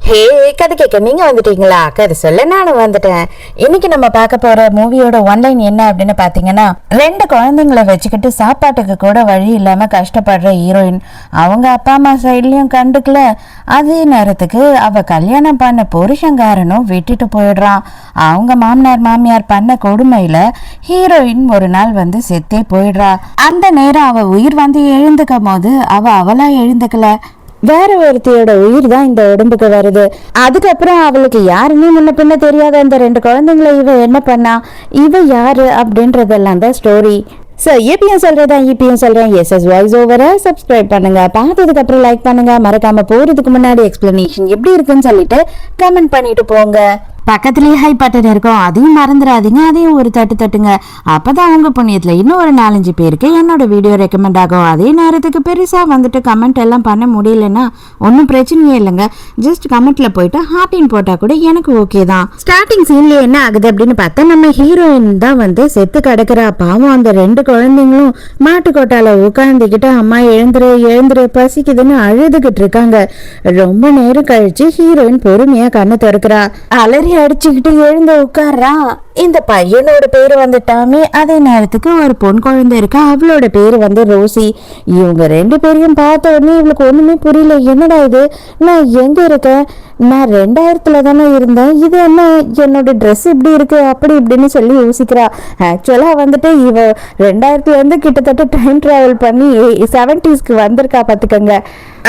ஹே, கதை கேட்க நீங்க வந்துட்டீங்களா? கதை சொல்ல நானும் வந்துட்டேன். இன்னைக்கு நம்ம பார்க்க போற மூவியோட ஒன்லைன் என்ன அப்படின்னு பாத்தீங்கன்னா, 2 குழந்தைங்களை வச்சுக்கிட்டு சாப்பாட்டுக்கு கூட வழி இல்லாம கஷ்டப்படுற ஹீரோயின் அவங்க அப்பா அம்மா சைட்லயும் கண்டுக்கல. அதே நேரத்துக்கு அவ கல்யாணம் பண்ண புருஷங்காரனும் விட்டுட்டு போயிடுறான். அவங்க மாமனார் மாமியார் பண்ண கொடுமையில ஹீரோயின் ஒரு நாள் வந்து செத்தே போயிடுறா. அந்த நேரம் அவ உயிர் வந்து எழுந்துக்கும் போது அவளா எழுந்துக்கல, வேற ஒருத்தியோட உயிர் தான் இந்த உடம்புக்கு வருது. அதுக்கப்புறம் அவளுக்கு யாருன்னு முன்ன பின்ன தெரியாத அந்த 2 குழந்தைங்களை இவ என்ன பண்ணா, இவ யாரு அப்படின்றதெல்லாம் தான் ஸ்டோரி. ஸோ இப்பயும் சொல்றதா இப்பயும் சொல்றேன், எஸ்எஸ் வாய்ஸ் ஓவரை சப்ஸ்கிரைப் பண்ணுங்க, பார்த்ததுக்கு அப்புறம் லைக் பண்ணுங்க, மறக்காம போறதுக்கு முன்னாடி எக்ஸ்பிளனேஷன் எப்படி இருக்குன்னு சொல்லிட்டு கமெண்ட் பண்ணிட்டு போங்க. பக்கத்துலயே ஹை பட்டன் இருக்கும், அதையும் மறந்துடாதீங்க, அதையும் ஒரு தட்டு தட்டுங்க. அப்பதான் உங்க புண்ணியத்துல இன்னும் ஒரு 4-5 பேருக்கு என்னோட வீடியோ ரெக்கமெண்ட் ஆகும். அதே நேரத்துக்கு பெருசா வந்துட்டு கமெண்ட் எல்லாம் பண்ண முடியலன்னா ஒன்றும் பிரச்சனையே இல்லைங்க, ஜஸ்ட் கமெண்ட்ல போயிட்டு ஹார்டின் போட்டா கூட எனக்கு ஓகே தான். ஸ்டார்டிங் சீன்ல என்ன ஆகுது அப்படின்னு பார்த்தா, நம்ம ஹீரோயின் தான் வந்து செத்து கிடக்குறா. பாவம் அந்த 2 குழந்தைங்களும் மாட்டுக்கோட்டால உட்காந்துக்கிட்டு அம்மா எழுந்துரு பசிக்குதுன்னு அழுதுகிட்டு இருக்காங்க. ரொம்ப நேரம் கழிச்சு ஹீரோயின் பொறுமையா கண்ணை திறக்கிறா. அலறி அடிச்சுக்கிட்டு எழுந்து உட்கார்றா. இந்த பையனோட பேரு வந்து டாமி, அதே நேரத்துக்கு ஒரு பொன் குழந்தை இருக்கா, அவளோட பேரு வந்து ரோசி. இவங்க 2 பேரையும் பார்த்த உடனே இவளுக்கு ஒண்ணுமே புரியல. என்னடா இது, நான் எங்க இருக்கேன், நான் 2000ல தானே இருந்தேன், இது என்ன என்னோட ட்ரெஸ் இப்படி இருக்கு அப்படி இப்படின்னு சொல்லி யோசிக்கிறா. ஆக்சுவலா வந்துட்டு இவ 2000ல இருந்து கிட்டத்தட்ட டைம் டிராவல் பண்ணி 70ஸ்க்கு வந்திருக்கா பாத்துக்கங்க.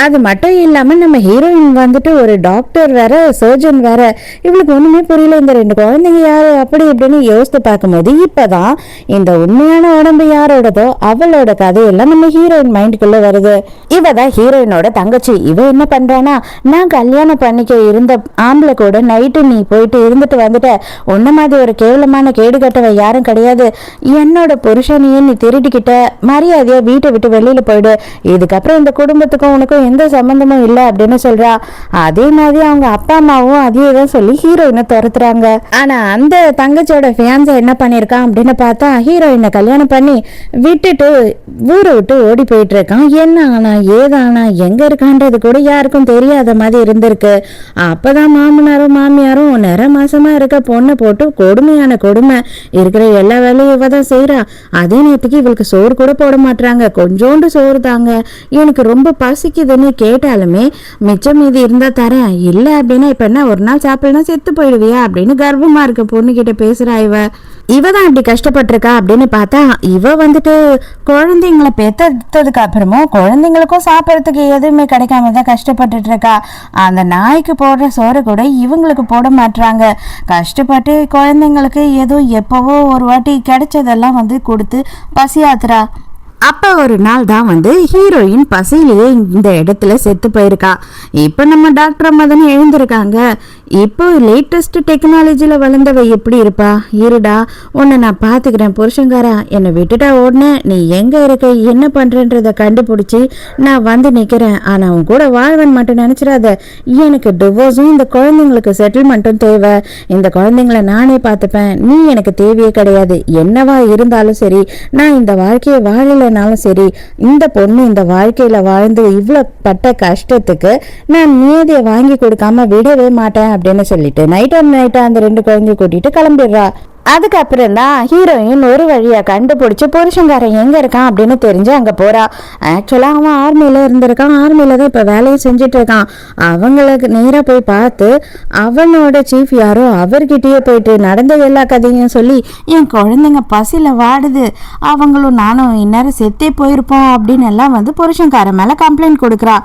அது மட்டும் இல்லாம நம்ம ஹீரோயின் வந்துட்டு ஒரு டாக்டர் வேற, சர்ஜன் வேற. இவளுக்கு ஒண்ணுமே புரியல, இந்த 2 குழந்தைங்க யாரு அப்படி இப்படின்னு யோசித்து பார்க்கும்போது இப்பதான் இந்த உண்மையான உடம்பு யாரோடதோ அவளோட கதையெல்லாம் நம்ம ஹீரோயின் மைண்டுக்குள்ள வருது. இவ தான் ஹீரோயினோட தங்கச்சி. இவ என்ன பண்றானா, நான் கல்யாணம் பண்ணிக்க இருந்த ஆம்பளை கூட நைட்டு நீ போயிட்டு இருந்துட்டு வந்துட்ட, உன்ன மாதிரி ஒரு கேவலமான கேடு கட்டவ யாரும் கிடையாது, என்னோட புருஷனையே நீ திருடிக்கிட்ட, மரியாதையா வீட்டை விட்டு வெளியில போயிடு, இதுக்கப்புறம் இந்த குடும்பத்துக்கும் உனக்கும் எந்த சம்பந்தமும் இல்லை அப்படின்னு சொல்றா. அதே மாதிரி அவங்க அப்பா அம்மாவும் அதே தான் சொல்லி ஹீரோயினை துரத்துறாங்க. ஆனா அந்த தங்கச்சியோட ஃபியான்ஸை என்ன பண்ணிருக்கான் அப்படின்னு பார்த்தா, ஹீரோயினை கல்யாணம் பண்ணி விட்டுட்டு ஊரை விட்டு ஓடி போயிட்டு இருக்கான். என்ன ஆனா ஏதானா எங்க இருக்கான்றது கூட யாருக்கும் தெரியாத மாதிரி இருந்திருக்கு. அப்பதான் மாமனாரும் மாமியாரும் 1.5 மாசமா இருக்க பொண்ணை போட்டு கொடுமையான கொடுமை, இருக்கிற எல்லா வேலையும் இவ தான் செய்யறா. அதே நேரத்துக்கு இவளுக்கு சோறு கூட போட மாட்டாங்க, கொஞ்சோண்டு சோறு தாங்க, எனக்கு ரொம்ப பசிக்குதுன்னு கேட்டாலுமே மிச்சம் மீதி இருந்தா தரேன், இல்ல அப்படின்னா இப்ப என்ன ஒரு நாள் சாப்பிடலாம் செத்து போயிடுவியா அப்படின்னு கர்ப்பமா இருக்க பொண்ணு கிட்ட பேசுறா. இவதான் இப்படி கஷ்டப்பட்டிருக்கா அப்படின்னு பார்த்தா, இவ வந்துட்டு குழந்தைங்களை பெத்ததுக்கு அப்புறமும் குழந்தைங்களுக்கும் சாப்பிட்றதுக்கு எதுவுமே கிடைக்காம தான் கஷ்டப்பட்டுட்டு இருக்கா. அந்த நாய்க்கு போடுற சோறு கூட இவங்களுக்கு போட மாட்டாங்க. கஷ்டப்பட்டு குழந்தைங்களுக்கு ஏதோ எப்பவோ ஒரு வாட்டி கிடைச்சதெல்லாம் வந்து கொடுத்து பசியாத்துறா. அப்ப ஒரு நாள் தான் வந்து ஹீரோயின் பசியிலேயே இந்த இடத்துல செத்து போயிருக்கா. இப்ப நம்ம டாக்டர் அம்மா தானே எழுந்திருக்காங்க. இப்போ லேட்டஸ்ட் டெக்னாலஜில வளர்ந்தவ எப்படி இருப்பா, இருடா உன்னை நான் பாத்துக்கிறேன் புருஷங்காரா, என்னை விட்டுட்டா ஓடனே நீ எங்க இருக்க என்ன பண்றன்றத கண்டுபிடிச்சி நான் வந்து நிக்கிறேன், ஆனா உன் கூட வாழ்வன் மட்டும் நினைச்சிடாத, எனக்கு டிவோர்ஸும் இந்த குழந்தைங்களுக்கு செட்டில்மெண்ட்டும் தேவை, இந்த குழந்தைங்களை நானே பார்த்துப்பேன், நீ எனக்கு தேவையே கிடையாது, என்னவா இருந்தாலும் சரி, நான் இந்த வாழ்க்கையை வாழலைனாலும் சரி, இந்த பொண்ணு இந்த வாழ்க்கையில வாழ்ந்து இவ்வளவு பட்ட கஷ்டத்துக்கு நான் மீதியை வாங்கி கொடுக்காம விடவே மாட்டேன் அப்படின்னு சொல்லிட்டு நைட்டா அந்த 2 குழந்தைய கூட்டிட்டு கிளம்பிடுறா. அதுக்கப்புறம் தான் ஹீரோயின் ஒரு வழியா கண்டுபிடிச்சு புருஷங்காரன் எங்க இருக்கான் அப்படின்னு தெரிஞ்சு அங்க போறா. ஆக்சுவலா அவன் ஆர்மியில இருந்திருக்கான், ஆர்மியில தான் இப்ப வேலையை செஞ்சுட்டு இருக்கான். அவங்களுக்கு நேரா போய் பார்த்து அவனோட சீஃப் யாரோ அவர்கிட்டயே போயிட்டு நடந்த எல்லா கதையும் சொல்லி, என் குழந்தைங்க பசியில வாடுது, அவங்களும் நானும் இந்நேரம் செத்தே போயிருப்போம் அப்படின்னு எல்லாம் வந்து புருஷங்காரன் மேல கம்ப்ளைண்ட் கொடுக்குறா.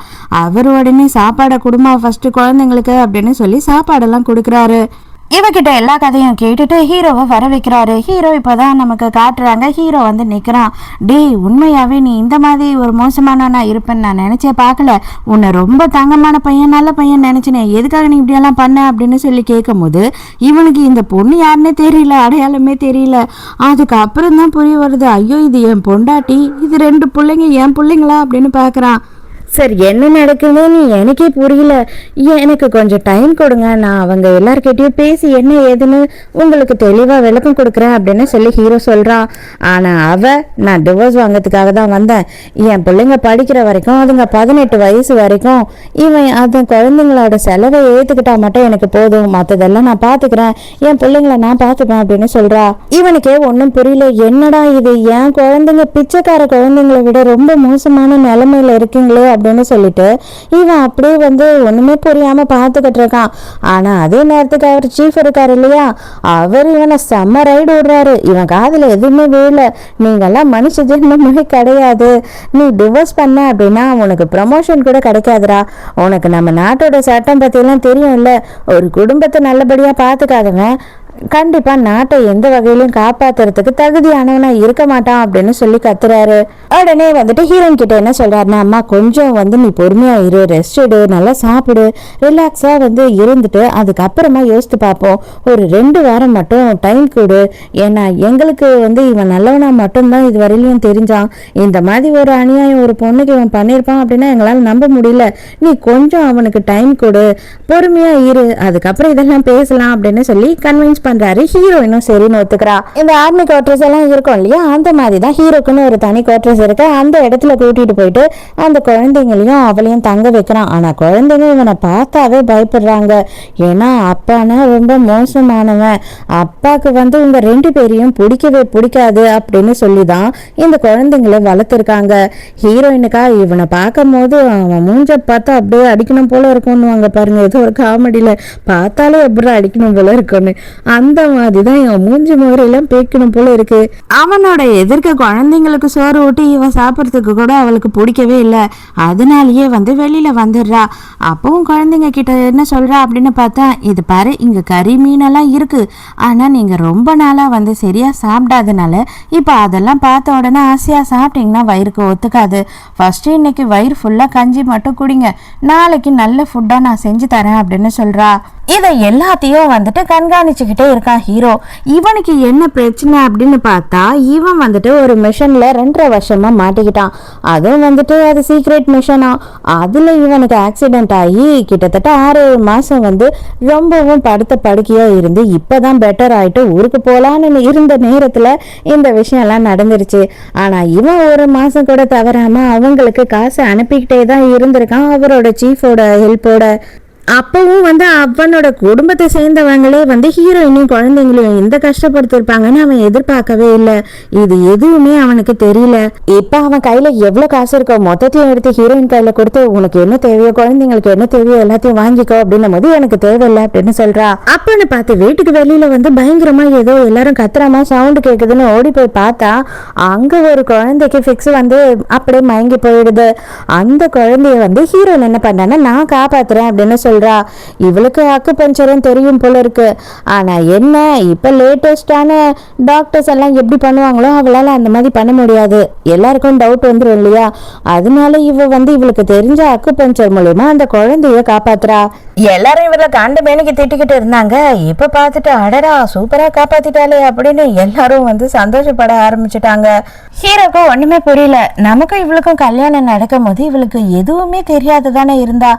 அவர் உடனே சாப்பாடை கொடுமா ஃபர்ஸ்ட் குழந்தைங்களுக்கு அப்படின்னு சொல்லி சாப்பாடெல்லாம் கொடுக்குறாரு. இவகிட்ட எல்லா கதையும் கேட்டுட்டு ஹீரோவை வர வைக்கிறாரு. ஹீரோ இப்பதான் நமக்கு காட்டுறாங்க. ஹீரோ வந்து நிக்கிறான். டேய், உண்மையாவே நீ இந்த மாதிரி ஒரு மோசமானவனா இருப்பேன்னு நான் நினைச்சே பார்க்கல, உன்னை ரொம்ப தங்கமான பையன் நல்ல பையன் நினைச்சினேன், எதுக்காக நீ இப்படியெல்லாம் பண்ண அப்படின்னு சொல்லி கேட்கும் போது இவனுக்கு இந்த பொண்ணு யாருன்னே தெரியல, அடையாளமே தெரியல. அதுக்கப்புறம் தான் புரிய வருது, ஐயோ இது என் பொண்டாட்டி, இது 2 பிள்ளைங்க என் பிள்ளைங்களா அப்படின்னு பாக்குறான். சார் என்ன நடக்குதுன்னு எனக்கே புரியல, எனக்கு கொஞ்சம் டைம் கொடுங்க, நான் அவங்க எல்லார்கிட்டயும் பேசி என்ன ஏதுன்னு உங்களுக்கு தெளிவா விளக்கம் கொடுக்குறேன் அப்படின்னு சொல்லி ஹீரோ சொல்றான். ஆனா நான் டிவோர்ஸ் வாங்கிறதுக்காக தான் வந்தேன், என் பிள்ளைங்க படிக்கிற வரைக்கும், அதுங்க 18 வயசு வரைக்கும் இவன் அது குழந்தைங்களோட செலவை ஏத்துக்கிட்டா மட்டும் எனக்கு போதும், மற்றதெல்லாம் நான் பாத்துக்கிறேன், என் பிள்ளைங்களை நான் பாத்துப்பேன் அப்படின்னு சொல்றா. இவனுக்கே ஒன்றும் புரியல, என்னடா இது, என் குழந்தைங்க பிச்சைக்கார குழந்தைங்களை விட ரொம்ப மோசமான நிலைமையில இருக்குங்களே அப்படின்னு சொல்லிட்டு இவன் அப்படியே ஒண்ணுமே புரியாம பார்த்துக்கிட்டு இருக்கான். ஆனா அதே நேரத்துக்கு அவர் சீஃப் இருக்காரு இல்லையா, அவர் இவனை செம்ம ரைடு விடுறாரு. இவன் காதுல எதுவுமே விழல, நீங்கெல்லாம் மனுஷ ஜென்மமே கிடையாது, நீ டிவோர்ஸ் பண்ண அப்படின்னா உனக்கு ப்ரமோஷன் கூட கிடைக்காதுடா, உனக்கு நம்ம நாட்டோட சட்டம் பத்தி எல்லாம் தெரியும்ல, ஒரு குடும்பத்தை நல்லபடியா பார்த்துக்காதவன் கண்டிப்பா நாட்டை எந்த வகையிலும் காப்பாத்துறதுக்கு தகுதியானவனா இருக்க மாட்டான் அப்படின்னு சொல்லி கத்துறாரு. உடனே ஹீரோயின் கிட்ட என்ன சொல்றாருன்னா, அம்மா கொஞ்சம் நீ பொறுமையா இரு, ரெஸ்ட் எடு, நல்லா சாப்பிடு, ரிலாக்ஸா இருந்துட்டு அதுக்கப்புறமா யோசித்து பார்ப்போம், ஒரு 2 வாரம் மட்டும் டைம் கொடு, ஏன்னா எங்களுக்கு இவன் நல்லவனா மட்டும்தான் இது வரையிலும் தெரிஞ்சான், இந்த மாதிரி ஒரு அநியாயம் ஒரு பொண்ணுக்கு இவன் பண்ணியிருப்பான் அப்படின்னா எங்களால நம்ப முடியல, நீ கொஞ்சம் அவனுக்கு டைம் கொடு, பொறுமையா இரு, அதுக்கப்புறம் இதெல்லாம் பேசலாம் அப்படின்னு சொல்லி கன்வின்ஸ் பண்றாரு. ஹீரோயினும் சரின்னு ஒத்துக்கிறா. இந்த ஆர்மி குவார்டர்ஸ் எல்லாம் இருக்கும் இல்லையா, அந்த மாதிரி தான் ஹீரோக்குன்னு ஒரு தனி குவார்டர்ஸ் இருக்கு. அந்த இடத்துல கூட்டிட்டு போயிட்டு அந்த குழந்தைங்களையும் அவளையும் தங்க வைக்கிறான். ஆனா குழந்தைங்க இவனை பார்த்தாவே பயப்படுறாங்க, ஏன்னா அப்பானா ரொம்ப மோசமானவன், அப்பாக்கு உங்க 2 பேரையும் பிடிக்கவே பிடிக்காது அப்படின்னு சொல்லிதான் இந்த குழந்தைங்களை வளர்த்துருக்காங்க. ஹீரோயினுக்கா இவனை பார்க்கும் போது அவன் மூஞ்ச பார்த்தா அப்படியே அடிக்கணும் போல இருக்கும்னுவாங்க பாருங்க, ஏதோ ஒரு காமெடியில பார்த்தாலே எப்படி அடிக்கணும் போல இருக்கும்னு, அந்த மாதிரிதான் இவன் மூஞ்சி முகரையெல்லாம் பேக்கணும் போல இருக்கு. அவனோட எதிர்க்க குழந்தைங்களுக்கு சோறு ஊட்டி இவன் சாப்பிட்றதுக்கு கூட அவளுக்கு பிடிக்கவே இல்லை, அதனாலயே வெளியில வந்துடுறா. அப்பவும் குழந்தைங்க கிட்ட என்ன சொல்றா அப்படின்னு பார்த்தா, இது பாரு இங்க கறி மீனெல்லாம் இருக்கு, ஆனா நீங்க ரொம்ப நாளா சரியா சாப்பிடாதனால இப்ப அதெல்லாம் பார்த்த உடனே ஆசையா சாப்பிட்டீங்கன்னா வயிறுக்கு ஒத்துக்காது, ஃபர்ஸ்ட் இன்னைக்கு வயிறு ஃபுல்லா கஞ்சி மட்டும் குடிங்க, நாளைக்கு நல்ல ஃபுட்டா நான் செஞ்சு தரேன் அப்படின்னு சொல்றா. இதை எல்லாத்தையும் கண்காணிச்சுக்கிட்டே இருக்கான் ஹீரோ. இவனுக்கு என்ன பிரச்சனை அப்படின்னு பார்த்தா, இவன் ஒரு மிஷன்ல 2.5 வருஷமா மாட்டிக்கிட்டான். அதுவும் அது சீக்ரெட் மிஷனா. அதுல இவனுக்கு ஆக்சிடென்ட் ஆகி கிட்டத்தட்ட 6 மாசம் ரொம்பவும் படுத்த படுக்கையா இருந்து இப்பதான் பெட்டர் ஆயிட்டு ஊருக்கு போலான்னு இருந்த நேரத்துல இந்த விஷயம் எல்லாம் நடந்துருச்சு. ஆனா இவன் 1 மாசம் கூட தவறாம அவங்களுக்கு காசு அனுப்பிக்கிட்டே தான் இருந்திருக்கான் அவரோட சீஃபோட ஹெல்ப்போட. அப்பவும் அவனோட குடும்பத்தை சேர்ந்தவங்களே ஹீரோயினையும் குழந்தைங்களையும் இந்த கஷ்டப்படுத்திருப்பாங்கன்னு அவன் எதிர்பார்க்கவே இல்லை. இது எதுவுமே அவனுக்கு தெரியல. இப்ப அவன் கையில எவ்வளவு காசு இருக்கோ மொத்தத்தையும் எடுத்து ஹீரோயின் கையில கொடுத்து, உனக்கு என்ன தேவையோ குழந்தைங்களுக்கு என்ன தேவையோ எல்லாத்தையும் வாங்கிக்கோ அப்படின்னும் போது எனக்கு தேவையில்லை அப்படின்னு சொல்றா. அப்பன்னு பார்த்து வீட்டுக்கு வெளியில பயங்கரமா ஏதோ எல்லாரும் கத்துறாமா சவுண்ட் கேக்குதுன்னு ஓடி போய் பார்த்தா அங்க ஒரு குழந்தைக்கு ஃபிக்ஸ் அப்படியே மயங்கி போயிடுது. அந்த குழந்தைய ஹீரோயின் என்ன பண்ணான்னா, நான் காப்பாத்துறேன் அப்படின்னு சொல்றா. இவளுக்கு அக்குபஞ்சரும் தெரியும் போல இருக்கு. ஆனா என்ன, இப்ப லேட்டஸ்டான டாக்டர்ஸ் எல்லாம் எப்படி பண்ணுவாங்களோ அவளால அந்த மாதிரி பண்ண முடியாது, எல்லாருக்கும் டவுட் வந்துடும் இல்லையா, அதனால இவ இவளுக்கு தெரிஞ்ச அக்குபஞ்சர் மூலமா அந்த குழந்தைய காப்பாத்துறா. எல்லாரும் இவரை காண்டு மேனிக்கு திட்டிக்கிட்டு இருந்தாங்க. இப்ப பார்த்துட்டு அடடா சூப்பரா காப்பாத்திட்டாலே அப்படின்னு எல்லாரும் சந்தோஷப்பட ஆரம்பிச்சுட்டாங்க. ஹீரோக்கு ஒண்ணுமே புரியல, நமக்கும் இவளுக்கும் கல்யாணம் நடக்கும் போது இவளுக்கு எதுவுமே தெரியாததானே இருந்தா,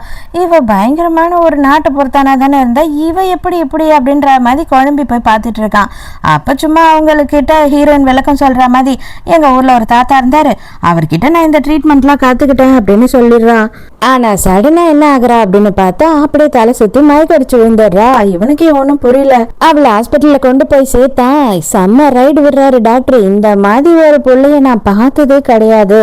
இவ பயங்கரமான ஒரு நாட்டு பொறுத்தானா தானே இருந்தா, இவ எப்படி அப்படின்ற மாதிரி குழம்பி போய் பார்த்துட்டு இருக்கான். அப்ப சும்மா அவங்கக்கிட்ட ஹீரோயின் விளக்கம் சொல்ற மாதிரி, எங்க ஊர்ல ஒரு தாத்தா இருந்தாரு, அவர்கிட்ட நான் இந்த ட்ரீட்மெண்ட்லாம் காத்துக்கிட்டேன் அப்படின்னு சொல்லிடுறான். ஆனா சடனா என்ன ஆகுறா அப்படின்னு பார்த்தா அப்படியே தலை சுத்தி மயக்கடிச்சு விழுந்துடுறா. இவனுக்கு ஒன்னும் புரியல. அவளை ஹாஸ்பிட்டல்ல கொண்டு போய் சேர்த்தா செம்ம ரைடு விடுறாரு டாக்டர். இந்த மாதிரி ஒரு பிள்ளைய நான் பார்த்ததே கிடையாது,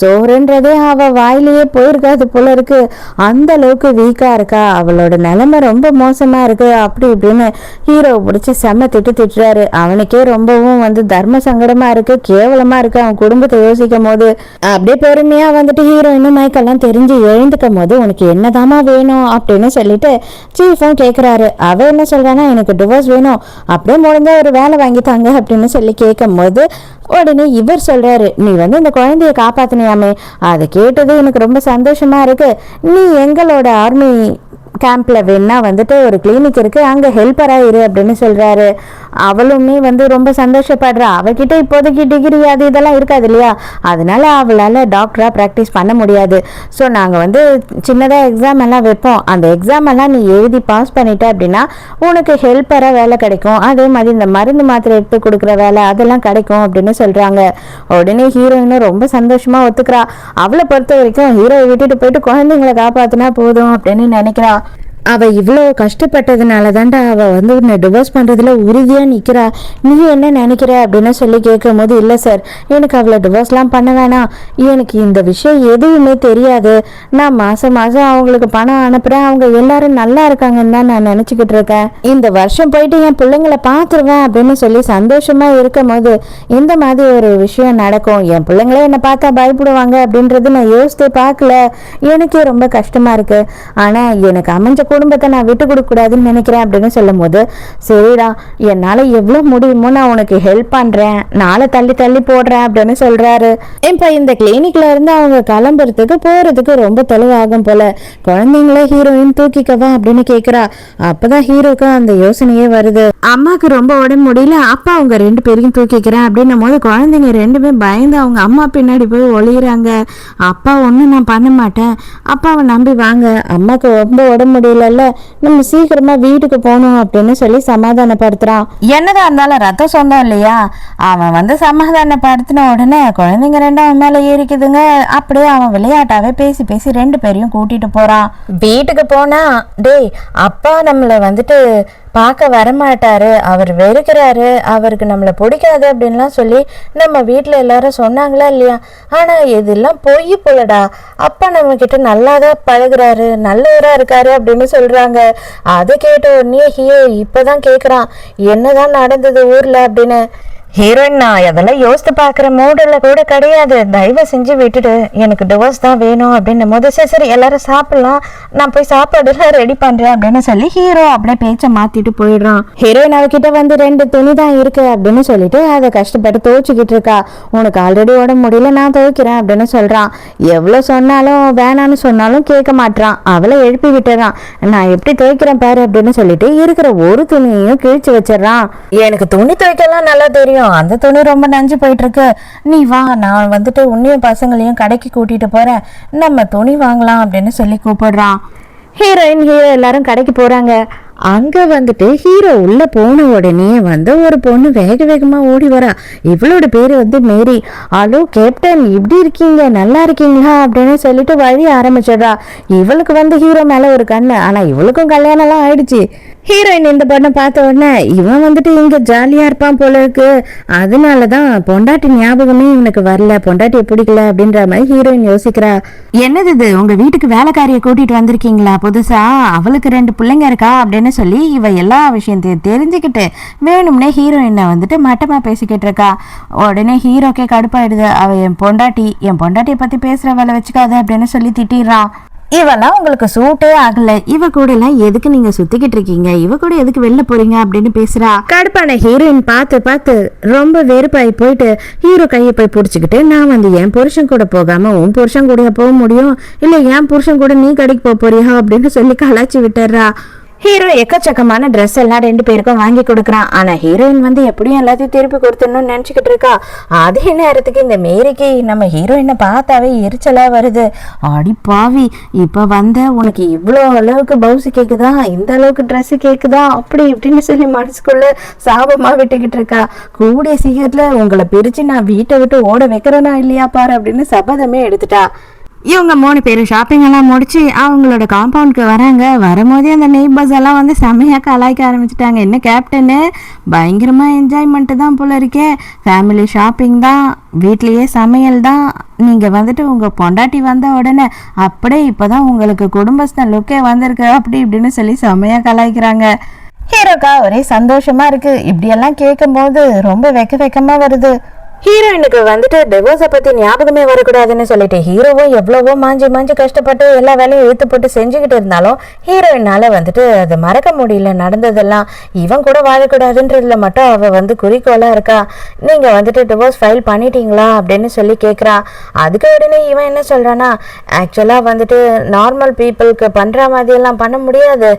சோறுன்றதே அவ வாயிலேயே போயிருக்காது போல இருக்கு, அந்த அளவுக்கு வீக்கா இருக்கா, அவளோட நிலைமை ரொம்ப மோசமா இருக்கு அப்படி இப்படின்னு ஹீரோ பிடிச்சி செம்ம திட்டுறாரு. அவனுக்கே ரொம்பவும் தர்ம சங்கடமா இருக்கு, கேவலமா இருக்கு அவன் குடும்பத்தை யோசிக்கும் போது. அப்படியே பொறுமையா ஹீரோயினும் மைக்கெல்லாம் தெரிஞ்சு எழுந்துக்கும் போது, உனக்கு என்னதாமா வேணும் அப்படின்னு சொல்லிட்டு சீஃபும் கேட்கிறாரு. அவ என்ன சொல்றானா, எனக்கு டிவோர்ஸ் வேணும், அப்படியே முடிஞ்ச ஒரு வேலை வாங்கித்தாங்க அப்படின்னு சொல்லி கேட்கும் போது உடனே இவர் சொல்றாரு, நீ இந்த குழந்தைய காப்பாத்தினியாமே, அதை கேட்டது எனக்கு ரொம்ப சந்தோஷமா இருக்கு, நீ எங்களோட ஆர்மி கேம்ப்ல வேணா ஒரு கிளினிக் இருக்கு, அங்க ஹெல்ப்பரா இரு அப்படின்னு சொல்றாரு. அவளுமே வந்து ரொம்ப சந்தோஷப்படுறா. அவகிட்ட இப்போதைக்கு டிகிரி அது இதெல்லாம் இருக்காது இல்லையா, அதனால அவளால் டாக்டராக ப்ராக்டிஸ் பண்ண முடியாது. ஸோ நாங்கள் வந்து சின்னதாக எக்ஸாம் எல்லாம் வைப்போம், அந்த எக்ஸாம் எல்லாம் நீ எழுதி பாஸ் பண்ணிட்ட அப்படின்னா உனக்கு ஹெல்ப்பராக வேலை கிடைக்கும், அதே மாதிரி இந்த மருந்து மாத்திரை எடுத்து கொடுக்குற வேலை அதெல்லாம் கிடைக்கும் அப்படின்னு சொல்கிறாங்க. உடனே ஹீரோயினும் ரொம்ப சந்தோஷமாக ஒத்துக்கிறா. அவளை பொறுத்த வரைக்கும் ஹீரோவை விட்டுட்டு போயிட்டு குழந்தைங்களை காப்பாற்றினா போதும் அப்படின்னு நினைக்கிறா. அவள் இவ்வளோ கஷ்டப்பட்டதுனால தாண்டா அவள் வந்து உன்னை டிவோர்ஸ் பண்ணுறதுல உறுதியாக நிற்கிறா. நீ என்ன நினைக்கிற அப்படின்னு சொல்லி கேட்கும் போது, இல்லை சார், எனக்கு அவளை டிவோர்ஸ்லாம் பண்ண வேணாம், எனக்கு இந்த விஷயம் எதுவுமே தெரியாது, நான் மாதம் மாதம் அவங்களுக்கு பணம் அனுப்புகிறேன், அவங்க எல்லாரும் நல்லா இருக்காங்கன்னு தான் நான் நினச்சிக்கிட்டு இருக்கேன், இந்த வருஷம் போயிட்டு என் பிள்ளைங்களை பார்த்துருவேன் அப்படின்னு சொல்லி சந்தோஷமாக இருக்கும் போது இந்த மாதிரி ஒரு விஷயம் நடக்கும், என் பிள்ளைங்களே என்னை பார்த்தா பயப்படுவாங்க அப்படின்றது நான் யோசித்து பார்க்கல, எனக்கே ரொம்ப கஷ்டமாக இருக்குது, ஆனால் எனக்கு அமைஞ்ச குடும்பத்தை நான் விட்டு கொடுக்க கூடாதுன்னு நினைக்கிறேன் அப்படின்னு சொல்லும் போது, சரிடா, என்னால எவ்வளவு முடியுமோ நான் உனக்கு ஹெல்ப் பண்றேன், நாளை தள்ளி தள்ளி போடுறேன் அப்படின்னு சொல்றாரு. இப்ப இந்த கிளினிக்ல இருந்து அவங்க கிளம்புறதுக்கு போறதுக்கு ரொம்ப தொலைவாகும் போல. குழந்தைங்கள ஹீரோயின் தூக்கிக்கவா அப்படின்னு கேக்குறா. அப்பதான் ஹீரோக்கு அந்த யோசனையே வருது. அம்மாக்கு ரொம்ப உடம்பு முடியல, அப்பா அவங்க 2 பேரையும் தூக்கிக்கிறேன் அப்படின்னும் போது குழந்தைங்க 2மே பயந்து அவங்க அம்மா பின்னாடி போய் ஒளியிறாங்க. அப்பா ஒன்றும் நான் பண்ண மாட்டேன், அப்பாவை நம்பி வாங்க, அம்மாக்கு ரொம்ப உடம்பு முடியல, நம்ம சீக்கிரமா வீட்டுக்கு போகணும் அப்படின்னு சொல்லி சமாதானப்படுத்துறான். என்னதான் இருந்தாலும் ரத்த சொந்தம் இல்லையா, அவன் வந்து சமாதானப்படுத்தின உடனே குழந்தைங்க 2 அவன் மேல ஏறிக்குதுங்க. அப்படியே அவன் விளையாட்டாவே பேசி பேசி 2 பேரையும் கூட்டிட்டு போறான். வீட்டுக்கு போனா, டேய், அப்பா நம்மளை வந்துட்டு பார்க்க வரமாட்டாரு, அவர் வெறுக்கிறாரு, அவருக்கு நம்மளை பிடிக்காது அப்படின்லாம் சொல்லி நம்ம வீட்டில் எல்லாரும் சொன்னாங்களா இல்லையா, ஆனால் இதெல்லாம் பொய் போலடா, அப்பா நம்ம கிட்ட நல்லாதான் பழகுறாரு, நல்லவராக இருக்காரு அப்படின்னு சொல்கிறாங்க. அதை கேட்ட உடனே ஹீரோ இப்போதான் கேட்குறான், என்னதான் நடந்தது ஊரில் அப்படின்னு. ஹீரோயின், நான் அதெல்லாம் யோசித்து பார்க்குற மூடில் கூட கிடையாது, தயவு செஞ்சு விட்டுடு, எனக்கு டிவோர்ஸ் தான் வேணும் அப்படின்னும் போது, சரி எல்லாரும் சாப்பிடலாம், நான் போய் சாப்பாடுலாம் ரெடி பண்ணுறேன் அப்படின்னு சொல்லி ஹீரோ அப்படியே பேச்சை மாற்றிட்டு போயிடுறான். ஹீரோயின் அவகிட்ட வந்து 2 துணி தான் இருக்கு அப்படின்னு சொல்லிட்டு அதை கஷ்டப்பட்டு துவைச்சிக்கிட்டு இருக்கா. உனக்கு ஆல்ரெடி உடம்பு முடியல, நான் துவைக்கிறேன் அப்படின்னு சொல்கிறான். எவ்வளோ சொன்னாலும் வேணான்னு சொன்னாலும் கேட்க மாட்டான். அவளை எழுப்பி விட்டுறான். நான் எப்படி துவைக்கிறேன் பாரு அப்படின்னு சொல்லிட்டு இருக்கிற ஒரு துணியையும் கிழிச்சு வச்சிடறான். எனக்கு துணி துவைக்கலாம் நல்லா தெரியும், அந்த துணி ரொம்ப நஞ்சு போயிட்டு இருக்கு, நீ வா, நான் வந்துட்டு உன்னையும் பசங்களையும் கடைக்கு கூட்டிட்டு போறேன், நம்ம துணி வாங்கலாம் அப்படின்னு சொல்லி கூப்பிடுறான். ஹீரோயின் ஹீரோ எல்லாரும் கடைக்கு போறாங்க. அங்க வந்துட்டு ஹீரோ உள்ள போன உடனே வந்து ஒரு பொண்ணு வேக வேகமா ஓடி வரா. இவளோட பேரு வந்து மேரி. ஹலோ கேப்டன், எப்படி இருக்கீங்க, நல்லா இருக்கீங்களா அப்படின்னு சொல்லிட்டு வழி ஆரம்பிச்சிடுறா. இவளுக்கு வந்து ஹீரோ மேல ஒரு கண்ணு, ஆனா இவளுக்கும் கல்யாணம் எல்லாம் ஆயிடுச்சு. ஹீரோயின் இந்த பொண்ணை பார்த்த உடனே இவன் வந்துட்டு இங்க ஜாலியா இருப்பான் போல இருக்கு, அதனாலதான் பொண்டாட்டி ஞாபகமே இவனுக்கு வரல, பொண்டாட்டியை பிடிக்கல அப்படின்ற மாதிரி ஹீரோயின் யோசிக்கிறா. என்னது இது, உங்க வீட்டுக்கு வேலைக்காரியை கூட்டிட்டு வந்திருக்கீங்களா புதுசா, அவளுக்கு 2 பிள்ளைங்க இருக்கா அப்படின்னு சொல்லி இவ எல்லா விஷயத்தையும் தெரிஞ்சுக்கிட்டு வேணும்னே ஹீரோயினை வந்துட்டு மட்டமா பேசிக்கிட்டு இருக்கா. உடனே ஹீரோக்கே கடுப்பாயிடுது. அவ என் பொண்டாட்டியை பத்தி பேசுற வேலை வச்சுக்காது அப்படின்னு சொல்லி திட்டிடுறான். இவெல்லாம் உங்களுக்கு சூட்டே ஆகல, இவ கூட எல்லாம் எதுக்கு நீங்க சுத்திக்கிட்டு இருக்கீங்க, இவ கூட எதுக்கு வெளில போறீங்க அப்படின்னு பேசுறா. கடுப்பான ஹீரோயின் பார்த்து பார்த்து ரொம்ப வெறுப்பாയി போயிட்டு ஹீரோ கையை போய் பிடிச்சிக்கிட்டு, நான் வந்து என் புருஷன் கூட போகாம உன் புருஷன் கூட போக முடியும், இல்ல என் புருஷன் கூட நீ கடைக்கு போறியா அப்படின்னு சொல்லி கலாச்சி விட்டுறா. ஹீரோ எக்கச்சக்கமான ட்ரெஸ் எல்லாம் 2 பேருக்கும் வாங்கி கொடுக்குறான். ஆனா ஹீரோயின் வந்து எப்படியும் எல்லாத்தையும் திருப்பி கொடுத்துடணும்னு நினைச்சுக்கிட்டு இருக்கா. அதே நேரத்துக்கு இந்த மேரிக்கு நம்ம ஹீரோயினை பார்த்தாவே எரிச்சலா வருது. அடி பாவி, இப்ப வந்த உனக்கு இவ்வளோ அளவுக்கு பவுஸ் கேக்குதா, இந்த அளவுக்கு ட்ரெஸ் கேக்குதா, அப்படி இப்படின்னு சொல்லி மனசுக்குள்ள சாபமா விட்டுக்கிட்டு இருக்கா. கூடிய சீக்கிரத்துல உங்களை பிரிச்சு நான் வீட்டை விட்டு ஓட வைக்கிறேனா இல்லையா பாரு அப்படின்னு சபதமே எடுத்துட்டா. இவங்க 3 பேரும் ஷாப்பிங் எல்லாம் முடிச்சு அவங்களோட காம்பவுண்டுக்கு வராங்க. வரும்போதே அந்த நெய்பர்ஸ் எல்லாம் வந்து செம்மையாக கலாய்க்க ஆரம்பிச்சிட்டாங்க. என்ன கேப்டனு, பயங்கரமாக என்ஜாய்மெண்ட்டு தான் போல இருக்கே, ஃபேமிலி ஷாப்பிங் தான், வீட்லேயே சமையல் தான், நீங்கள் வந்துட்டு உங்கள் பொண்டாட்டி வந்த உடனே அப்படியே இப்போ தான் உங்களுக்கு குடும்பஸ்த லுக்கே வந்திருக்கு அப்படி இப்படின்னு சொல்லி செம்மையாக கலாய்க்கிறாங்க. ஹீரோக்கா ஒரே சந்தோஷமா இருக்கு. இப்படியெல்லாம் கேட்கும் போது ரொம்ப வெக்கமா வருது. ஹீரோயினுக்கு வந்துட்டு டிவோர்ஸை பத்தி ஞாபகமே வரக்கூடாதுன்னு சொல்லிட்டு ஹீரோவும் எவ்வளவோ மாஞ்சி கஷ்டப்பட்டு எல்லா வேலையும் இழுத்து போட்டு செஞ்சுக்கிட்டு இருந்தாலும் ஹீரோயினால வந்துட்டு அது மறக்க முடியல. நடந்ததெல்லாம் இவன் கூட வாழக்கூடாதுன்றதுல மட்டும் அவ வந்து குறிக்கோளா இருக்கா. நீங்க வந்துட்டு டிவோர்ஸ் ஃபைல் பண்ணிட்டீங்களா அப்படின்னு சொல்லி கேட்குறா. அதுக்கு உடனே இவன் என்ன சொல்றானா, ஆக்சுவலா வந்துட்டு நார்மல் பீப்புளுக்கு பண்ற மாதிரி எல்லாம் பண்ண முடியாது.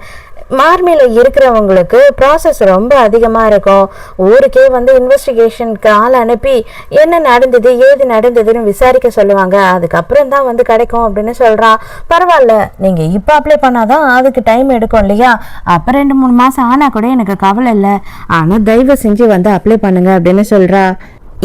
ஆர்மியில் இருக்கிறவங்களுக்கு ப்ராசஸ் ரொம்ப அதிகமாக இருக்கும். ஊருக்கே வந்து இன்வெஸ்டிகேஷனுக்கு ஆள் அனுப்பி என்ன நடந்தது ஏது நடந்ததுன்னு விசாரிக்க சொல்லுவாங்க. அதுக்கப்புறம் தான் வந்து கிடைக்கும் அப்படின்னு சொல்கிறான். பரவாயில்ல, நீங்கள் இப்போ அப்ளை பண்ணாதான் அதுக்கு டைம் எடுக்கும் இல்லையா? அப்போ 2-3 மாதம் ஆனால் கூட எனக்கு கவலை இல்லை. ஆனால் தயவு செஞ்சு வந்து அப்ளை பண்ணுங்க அப்படின்னு சொல்கிறா.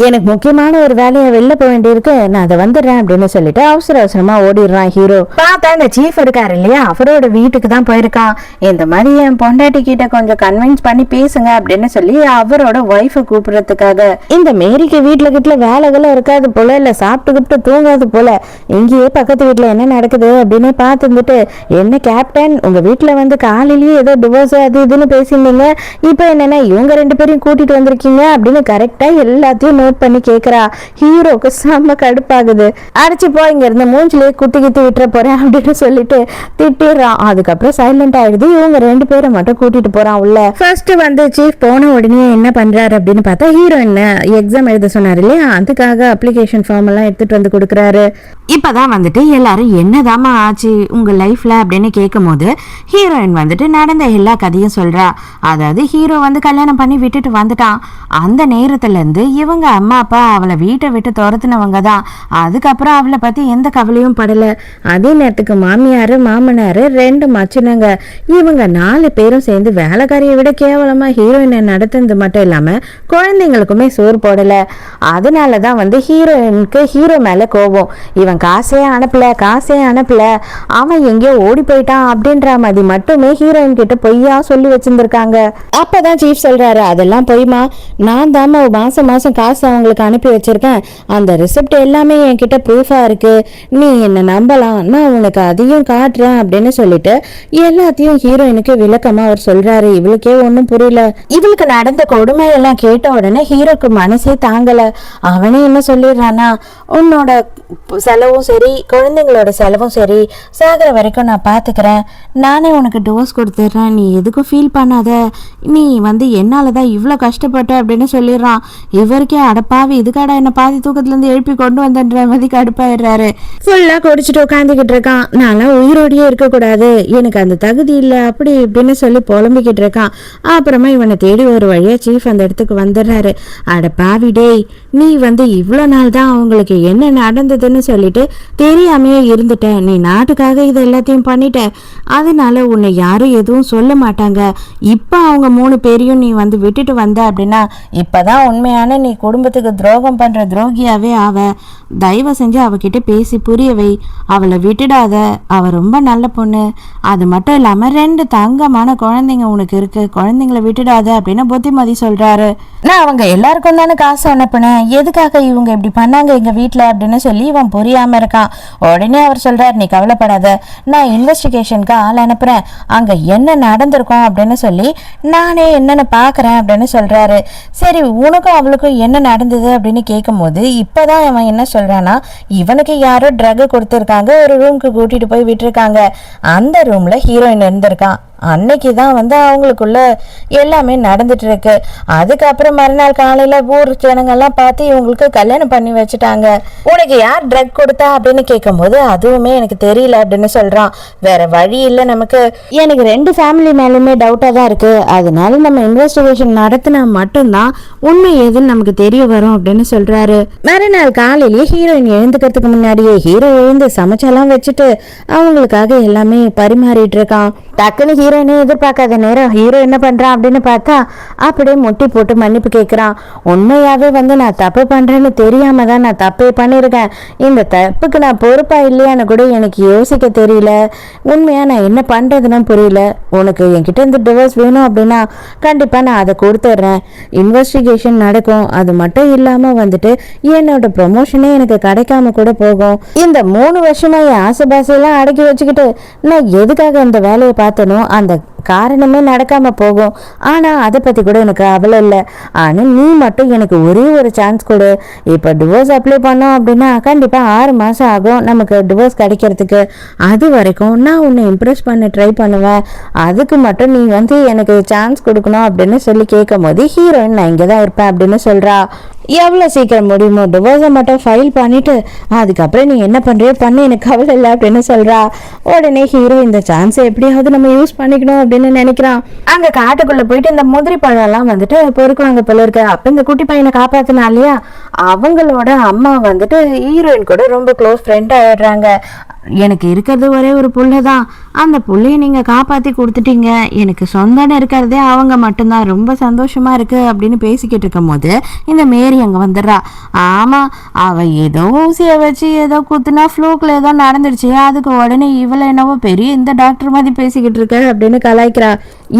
எனக்கு முக்கியமான ஒரு வேலையை வெளில போக வேண்டியிருக்கு, நான் அதை வந்துடுறேன் அப்படின்னு சொல்லிட்டு அவசரமா ஓடிடுறான் ஹீரோ. பார்த்தா இந்த சீஃப் இருக்காரு இல்லையா, அவரோட வீட்டுக்கு தான் போயிருக்கான். இந்த மாதிரி என் பொண்டாட்டி கிட்ட கொஞ்சம் கன்வின்ஸ் பண்ணி பேசுங்க அப்படின்னு சொல்லி அவரோட ஒய்ஃபை கூப்பிடுறதுக்காக. இந்த மேரிக்கு வீட்டுல வேலைகளும் இருக்காது போல, இல்ல சாப்பிட்டு தூங்காது போல, இங்கேயே பக்கத்து வீட்டுல என்ன நடக்குது அப்படின்னு பார்த்துட்டு, என்ன கேப்டன் உங்க வீட்டுல வந்து காலையிலேயே ஏதோ டிவோர்ஸ் அது இதுன்னு பேசியிருந்தீங்க, இப்ப என்னன்னா இவங்க 2 பேரையும் கூட்டிட்டு வந்திருக்கீங்க அப்படின்னு கரெக்டா எல்லாத்தையும் நோட் பண்ணி கேக்குறா. ஹீரோக்கு செம்ம கடுப்பாகுது. அரைச்சு போய் இங்க இருந்து மூஞ்சிலே குத்தி விட்டுற போறேன் அப்படின்னு சொல்லிட்டு திட்டிடுறான். அதுக்கப்புறம் சைலண்ட் ஆயிடுது. இவங்க 2 பேரை மட்டும் கூட்டிட்டு போறான் உள்ள. ஃபர்ஸ்ட் வந்து சீஃப் போன உடனே என்ன பண்றாரு அப்படின்னு பார்த்தா, ஹீரோயின் எக்ஸாம் எழுத சொன்னாரு இல்லையா, அதுக்காக அப்ளிகேஷன் ஃபார்ம் எல்லாம் எடுத்துட்டு வந்து கொடுக்குறாரு. இப்பதான் வந்துட்டு எல்லாரும் என்னதாமா ஆச்சு உங்க லைஃப்ல அப்படின்னு கேட்கும் போது ஹீரோயின் வந்துட்டு நடந்த எல்லா கதையும் சொல்றா. அதாவது ஹீரோ வந்து கல்யாணம் பண்ணி விட்டுட்டு வந்துட்டான். அந்த நேரத்துல இருந்து இவங்க அம்மா அப்பா அவளை வீட்டை விட்டு துரத்துனவங்க தான். அதுக்கப்புறம் அவளை பத்தி எந்த கவலையும் படல. அதே நேரத்துக்கு மாமியாரு மாமனாரு 2 மச்சினங்க, இவங்க 4 பேரும் சேர்ந்து வேலைக்காரியை விட கேவலமா ஹீரோயினை நடத்துனது மட்டும் இல்லாம குழந்தைங்களுக்குமே சோறு போடல. அதனாலதான் வந்து ஹீரோயினுக்கு ஹீரோ மேல கோபம். இவன் காசே அனுப்பல, அவன் எங்கேயோ ஓடி போயிட்டான் அப்படின்ற மாதிரி மட்டுமே ஹீரோயின் கிட்ட பொய்யா சொல்லி வச்சிருந்திருக்காங்க. அப்பதான் சீஃப் சொல்றாரு, அதெல்லாம் பொய்மா, நான் தாம மாசம் காசு அவங்களுக்கு அனுப்பி வச்சிருக்கேன், அந்த ரிசிப்ட் எல்லாமே என்கிட்ட ப்ரூஃபா இருக்கு, நீ என்ன நம்பலாம், நான் உனக்கு அதையும் காட்டுறேன் அப்படின்னு சொல்லிட்டு எல்லாத்தையும் ஹீரோயினுக்கு விளக்கமா அவர் சொல்றாரு. இவளுக்கே ஒன்னும் புரியல. இவளுக்கு நடந்த கொடுமை எல்லாம் கேட்ட உடனே ஹீரோக்கு மனசே தாங்கல. அவனே என்ன சொல்லிடுறானா, உன்னோட செலவும் சரி குழந்தைங்களோட செலவும் சரி சாகிற வரைக்கும் நான் பாத்துக்கிறேன், நானே உனக்கு டிவோர்ஸ் கொடுத்துட்றேன், நீ எதுக்கும் ஃபீல் பண்ணாத, நீ வந்து என்னாலதான் இவ்வளவு கஷ்டப்பட்ட அப்படின்னு சொல்லிடுறான். இவருக்கே அடப்பாவி, இதுக்காடா என்ன பாதி தூக்கத்துல இருந்து எழுப்பி கொண்டு வந்தன்ற மாதிரி கடுப்பாயிடுறாரு. ஃபுல்லா குடிச்சிட்டு உட்காந்துக்கிட்டு இருக்கான். நான்லாம் உயிரோடையே இருக்கக்கூடாது, எனக்கு அந்த தகுதி இல்லை அப்படி இப்படின்னு சொல்லி புலம்பிக்கிட்டு இருக்கான். அப்புறமா இவனை தேடி ஒரு வழியா சீஃப் அந்த இடத்துக்கு வந்துடுறாரு. அடப்பாவி டேய், நீ வந்து இவ்வளவு நாள் தான் அவங்களுக்கு என்ன நடந்ததுன்னு சொல்லிட்டு தெரியாமையே இருந்துட்ட, நீ நாட்டுக்காக இது எல்லாத்தையும் பண்ணிட்ட, அதனால உன்னை யாரும் எதுவும் சொல்ல மாட்டாங்க. இப்ப அவங்க 3 பேரையும் நீ வந்து விட்டுட்டு வந்த அப்படின்னா இப்பதான் உண்மையான நீ குடும்பத்துக்கு துரோகம் பண்ற துரோகியாவே ஆவ. தயவு செஞ்சு அவகிட்ட பேசி புரிய வை, அவளை விட்டுடாத, அவ ரொம்ப நல்ல பொண்ணு, அது மட்டும் இல்லாம 2 தங்கமான குழந்தைங்க உனக்கு இருக்கு, குழந்தைங்களை விட்டுடாத அப்படின்னு புத்திமதி சொல்றாரு. நான் அவங்க எல்லாருக்கும் தானே காசு அனுப்புனேன், எதுக்காக இவங்க இப்படி பண்ணாங்க எங்க வீட்டுல அப்படின்னு சொல்லி இவன் புரியாம இருக்கான். உடனே அவர் சொல்றாரு, நீ கவலைப்படாத, நான் இன்வெஸ்டிகேஷனுக்கு ஆள் அனுப்புறேன், அங்க என்ன நடந்திருக்கும் அப்படின்னு சொல்லி நானே என்னன்னு பாக்குறேன் அப்படின்னு சொல்றாரு. சரி, உனக்கும் அவளுக்கும் என்ன நடந்தது அப்படின்னு கேட்கும் போது இப்பதான் அவன் என்ன சொல்றானா, இவனுக்கு யாரோ ட்ரக் கொடுத்துருக்காங்க, ஒரு ரூம்க்கு கூட்டிட்டு போய் விட்டுருக்காங்க, அந்த ரூம்ல ஹீரோயின் இருந்திருக்கான். அன்னைக்கு தான் வந்து அவங்களுக்குள்ள எல்லாமே நடந்துட்டு இருக்கு. அதுக்கப்புறம் மறுநாள் காலையில ஊர் ஜனங்கள்லாம் பார்த்து இவங்களுக்கு கல்யாணம் பண்ணி வச்சுட்டாங்க. உனக்கு யார் ட்ரக் கொடுத்தா அப்படின்னு கேட்கும் போது அதுவுமே எனக்கு தெரியல அப்படின்னு சொல்றான். வேற வழி இல்லை நமக்கு, எனக்கு 2 ஃபேமிலி மேலுமே டவுட்டா தான் இருக்கு, அதனால நம்ம இன்வெஸ்டிகேஷன் நடத்தினா மட்டும்தான் உண்மை எதுன்னு நமக்கு தெரிய வரும் அப்படின்னு சொல்றாரு. மறுநாள் காலையிலேயே ஹீரோயின் எழுந்துக்கிறதுக்கு முன்னாடியே ஹீரோ எழுந்து சமைச்செல்லாம் வச்சுட்டு அவங்களுக்காக எல்லாமே பரிமாறிட்டு இருக்கான். டக்குன்னு ஹீரோயினே எதிர்பார்க்காத நேரம் ஹீரோ என்ன பண்றான் அப்படின்னு பார்த்தா அப்படியே முட்டி போட்டு மன்னிப்பு கேட்கிறான். உண்மையாவே வந்து நான் தப்பு பண்றேன்னு தெரியாம தான் நான் தப்பே பண்ணிருக்கேன், இந்த தப்புக்கு நான் பொறுப்பா இல்லையான்னு கூட எனக்கு யோசிக்க தெரியல, உண்மையா நான் என்ன பண்றதுன்னு புரியல, உனக்கு என்கிட்ட இருந்து டிவோர்ஸ் வேணும் அப்படின்னா கண்டிப்பா நான் அதை கொடுத்துட்றேன், இன்வெஸ்டிகேஷன் நடக்கும், அது மட்டும் இல்லாம வந்துட்டு என்னோட ப்ரொமோஷனே எனக்கு கிடைக்காம கூட போகும், இந்த 3 வருஷமா என் ஆசைபாசையெல்லாம் அடக்கி வச்சுக்கிட்டு நான் எதுக்காக இந்த வேலையை பார்த்தனோ அந்த காரணமே நடக்காம போகும். ஆனா அதை பத்தி கூட எனக்கு அவலை இல்லை. ஆனா நீ மட்டும் எனக்கு ஒரே ஒரு சான்ஸ் கொடு. இப்ப டிவோர்ஸ் அப்ளை பண்ணோம் அப்படின்னா கண்டிப்பா 6 மாசம் ஆகும் நமக்கு டிவோர்ஸ் கிடைக்கிறதுக்கு. அது வரைக்கும் நான் உன்னை இம்ப்ரெஸ் பண்ண ட்ரை பண்ணுவேன். அதுக்கு மட்டும் நீ எனக்கு சான்ஸ் கொடுக்கணும் அப்படின்னு சொல்லி கேட்கும் போது ஹீரோயின் நான் இங்கதான் இருப்பேன் அப்படின்னு சொல்றா. எவ்வளவு சீக்கிரம் முடியுமோ டிவோர்ஸை மட்டும் ஃபைல் பண்ணிட்டு அதுக்கப்புறம் நீ என்ன பண்றியோ பண்ணு, எனக்கு கவலை இல்லை அப்படின்னு சொல்றா. உடனே ஹீரோ இந்த சான்ஸை எப்படியாவது நம்ம யூஸ் பண்ணிக்கணும் அப்படின்னு நினைக்கிறான். அங்க காட்டுக்குள்ள போயிட்டு இந்த முந்திரி பழம் எல்லாம் பொறுக்குவாங்க போல இருக்கு. அப்ப இந்த குட்டி பையனை காப்பாத்தினா இல்லையா, அவங்களோட அம்மா ஹீரோயின் கூட ரொம்ப க்ளோஸ் ஃப்ரெண்ட் ஆயிடுறாங்க. எனக்கு இருக்கிறது ஒரே ஒரு புள்ளதான், அந்த புள்ளைய நீங்க காப்பாத்தி கொடுத்துட்டீங்க, எனக்கு சொந்தன்னு இருக்கிறதே அவங்க மட்டும்தான், ரொம்ப சந்தோஷமா இருக்கு அப்படின்னு பேசிக்கிட்டு இருக்கும் போது இந்த மேரி அங்க வந்துடுறா. ஆமா, அவ ஏதோ ஊசிய வச்சு ஏதோ குத்துனா ஃப்ளூக்ல ஏதோ நடந்துடுச்சு, அதுக்கு உடனே இவளை என்னவோ பெரிய இந்த டாக்டர் மாதிரி பேசிக்கிட்டு இருக்க அப்படின்னு கலாய்க்கிறா.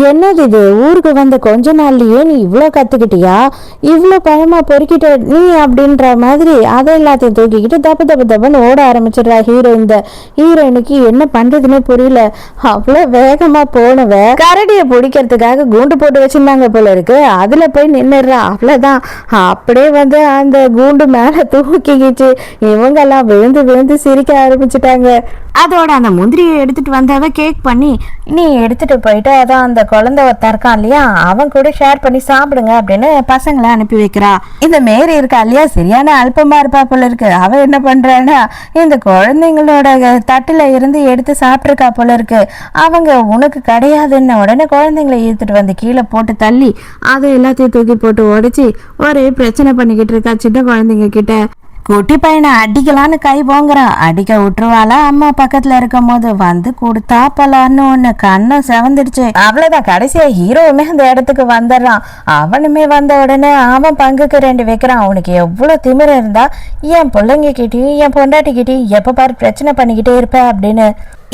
என்னது இது, ஊருக்கு வந்த கொஞ்ச நாள்லயே நீ இவ்வளோ கத்துக்கிட்டியா, இவ்வளோ பழமா பொறுக்கிட்ட நீ அப்படின்ற மாதிரி அதை எல்லாத்தையும் தூக்கிக்கிட்டு தப்புன்னு ஓட ஆரம்பிச்சிடுறா ஹீரோயினுக்கு என்ன பண்றதுன்னே புரியல. அவ்வளவு வேகமா போனவ கரடியை பிடிக்கிறதுக்காக கூண்டு போட்டு வச்சிருந்தாங்க போல இருக்கு, அதுல போய் நின்னுடுறா. அவ்வளவுதான், அப்படியே அந்த கூண்டு மேல தூக்கிக்கிச்சு. இவங்க எல்லாம் விழுந்து சிரிக்க ஆரம்பிச்சுட்டாங்க. அதோட அந்த முந்திரியை எடுத்துட்டு வந்தவ கேக் பண்ணி நீ எடுத்துட்டு போயிட்டு அதான் அந்த குழந்தை ஒருத்தன் இருக்கான் இல்லையா, அவன் கூட ஷேர் பண்ணி சாப்பிடுங்க அப்படின்னு பசங்களை அனுப்பி வைக்கிறா. இந்த மேரி இருக்கா இல்லையா, சரியான அல்பமா இருப்பா போல இருக்கு. அவ என்ன பண்றான்னா இந்த குழந்தைங்களோட தட்டுல இருந்து எடுத்து சாப்பிட்டுருக்கா போல இருக்கு. அவங்க உனக்கு கிடையாதுன்னு உடனே குழந்தைங்களை ஈர்த்துட்டு வந்து கீழே போட்டு தள்ளி அதை எல்லாத்தையும் தூக்கி போட்டு உடைச்சி ஒரே பிரச்சனை பண்ணிக்கிட்டு இருக்கா சின்ன குழந்தைங்க கிட்ட. குட்டி பையனை அடிக்கலான்னு கை போங்குறான், அடிக்க விட்டுருவாளா அம்மா பக்கத்துல இருக்கும் போது கொடுத்தா பலான்னு ஒண்ணு கண்ணை செவந்துடுச்சு. அவ்வளவுதான், கடைசியா ஹீரோவுமே அந்த இடத்துக்கு வந்துடுறான். அவனுமே வந்த உடனே அவன் பங்குக்கு 2 வைக்கிறான். அவனுக்கு எவ்வளவு திமிர இருந்தா என் பிள்ளைங்க கிட்டயும் என் பொண்டாட்டி கிட்டயும் எப்ப பாரு பிரச்சனை பண்ணிக்கிட்டே இருப்ப அப்படின்னு.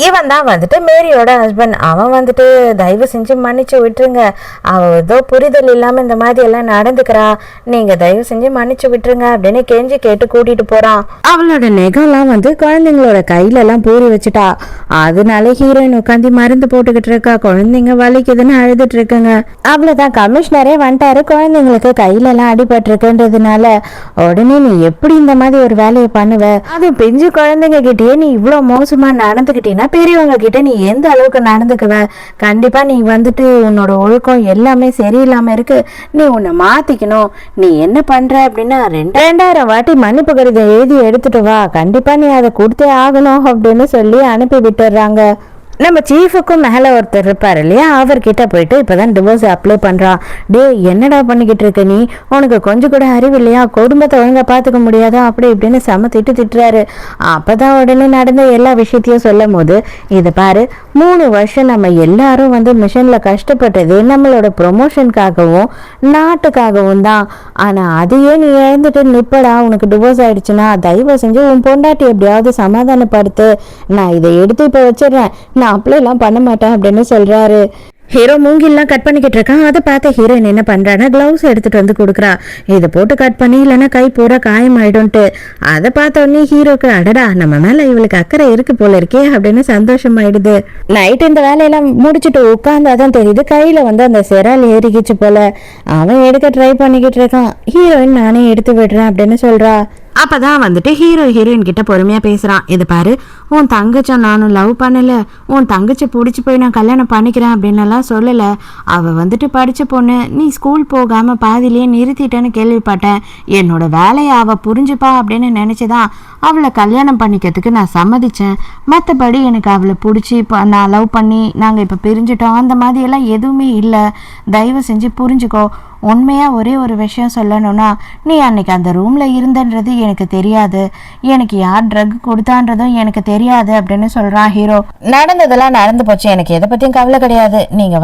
இவன் தான் மேரியோட ஹஸ்பண்ட். அவன் தயவு செஞ்சு மன்னிச்சு விட்டுருங்க, அவ ஏதோ புரிதல் இல்லாம இந்த மாதிரி எல்லாம் நடந்துக்கிறா, நீங்க தயவு செஞ்சு மன்னிச்சு விட்டுருங்க அப்படின்னு கெஞ்சி கேட்டு கூட்டிட்டு போறான். அவளோட நெகம்லாம் குழந்தைங்களோட கையில எல்லாம் பூரி வச்சுட்டா. அதனால ஹீரோயின் உட்காந்து மருந்து போட்டுக்கிட்டு இருக்கா. குழந்தைங்க வலிக்குதுன்னு அழுதுட்டு இருக்குங்க. அவ்வளவுதான், கமிஷனரே வந்துட்டாரு. குழந்தைங்களுக்கு கையில எல்லாம் அடிபட்டு இருக்குன்றதுனால உடனே நீ எப்படி இந்த மாதிரி ஒரு வேலையை பண்ணுவ, அது பிஞ்சு குழந்தைங்க கிட்டயே நீ இவ்வளவு மோசமா நடந்துக்கிட்டீங்கன்னா பெரியவங்க கிட்ட நீ எந்த அளவுக்கு நடந்துக்குவ, கண்டிப்பா நீ உன்னோட ஒழுக்கம் எல்லாமே சரியில்லாம இருக்கு, நீ உன்னை மாத்திக்கணும், நீ என்ன பண்ற அப்படின்னா 2000 வாட்டி மன்னிப்பு கடிதம் எழுதி எடுத்துட்டு வா, கண்டிப்பா நீ அதை கொடுத்தே ஆகணும் அப்படின்னு சொல்லி அனுப்பி விட்டுறாங்க. நம்ம சீஃபுக்கும் மேலே ஒருத்தர் இருப்பார் இல்லையா, அவர்கிட்ட போயிட்டு இப்போதான் டிவோர்ஸ் அப்ளை பண்ணுறான். டே என்னடா பண்ணிக்கிட்டு இருக்க நீ, உனக்கு கொஞ்சம் கூட அறிவு இல்லையா, குடும்பத்தை ஒழுங்காக பார்த்துக்க முடியாதா அப்படி இப்படின்னு செம திட்டுறாரு. அப்போ தான் உடனே நடந்த எல்லா விஷயத்தையும் சொல்லும் போது, இதை பாரு 3 வருஷம் நம்ம எல்லாரும் மிஷனில் கஷ்டப்பட்டது நம்மளோட ப்ரொமோஷனுக்காகவும் நாட்டுக்காகவும் தான். ஆனால் அதையே நீ இழந்துட்டு நிப்படா, உனக்கு டிவோர்ஸ் ஆயிடுச்சுன்னா தயவு செஞ்சு உன் பொண்டாட்டி எப்படியாவது சமாதானப்படுத்து, நான் இதை எடுத்து இப்போ வச்சிடறேன், நான் அப்படிலாம் பண்ண மாட்டேன் அப்படின்னு சொல்றாரு. ஹீரோ மூங்கிலாம் கட் பண்ணிக்கிட்டு இருக்கான். அதை பார்த்த ஹீரோயின் என்ன பண்றான்னா கிளவுஸ் எடுத்துட்டு கொடுக்குறா. இதை போட்டு கட் பண்ணி இல்லைன்னா கை பூரா காயம் ஆயிடும்ட்டு. அதை பார்த்த உடனே ஹீரோக்கு அடடா நம்ம மேல இவளுக்கு அக்கறை இருக்கு போல இருக்கே அப்படின்னு சந்தோஷமாயிடுது. நைட் இந்த வேலையெல்லாம் முடிச்சுட்டு உட்கார்ந்தாதான் தெரியுது கையில அந்த செரால் ஏறிக்கிச்சு போல. அவன் எடுக்க ட்ரை பண்ணிக்கிட்டு இருக்கான். ஹீரோயின் நானே எடுத்து விடுறேன் அப்படின்னு சொல்றா. அப்பதான் ஹீரோயின் கிட்ட பொறுமையா பேசுறான். இது பாரு, உன் தங்கச்ச நானும் லவ் பண்ணல, உன் தங்கச்சி பிடிச்சி போய் நான் கல்யாணம் பண்ணிக்கிறேன் அப்படின்னு எல்லாம் சொல்லல. அவ படிச்ச பொண்ணு, நீ ஸ்கூல் போகாம பாதிலேயே நிறுத்திட்டேன்னு கேள்விப்பட்டேன். என்னோட வேலையை அவ புரிஞ்சுப்பா அப்படின்னு நினைச்சுதான் அவளை கல்யாணம் பண்ணிக்கிறதுக்கு நான் சம்மதிச்சேன். மற்றபடி எனக்கு அவளை பிடிச்சி நான் லவ் பண்ணி நாங்க இப்ப பிரிஞ்சுட்டோம் அந்த மாதிரி எல்லாம் எதுவுமே இல்லை. தயவு செஞ்சு புரிஞ்சுக்கோ. உண்மையா ஒரே ஒரு விஷயம் சொல்லணும்னா, நீ அன்னைக்கு அந்த ரூம்ல இருந்தன்றது எனக்கு தெரியாது, எனக்கு யார் ட்ரக் கொடுத்தான்றதும் எனக்கு தெரியாது அப்படின்னு சொல்றான் ஹீரோ. நடந்ததெல்லாம் நடந்து போச்சு, எனக்கு எதை பத்தியும் கவலை கிடையாது, நீங்க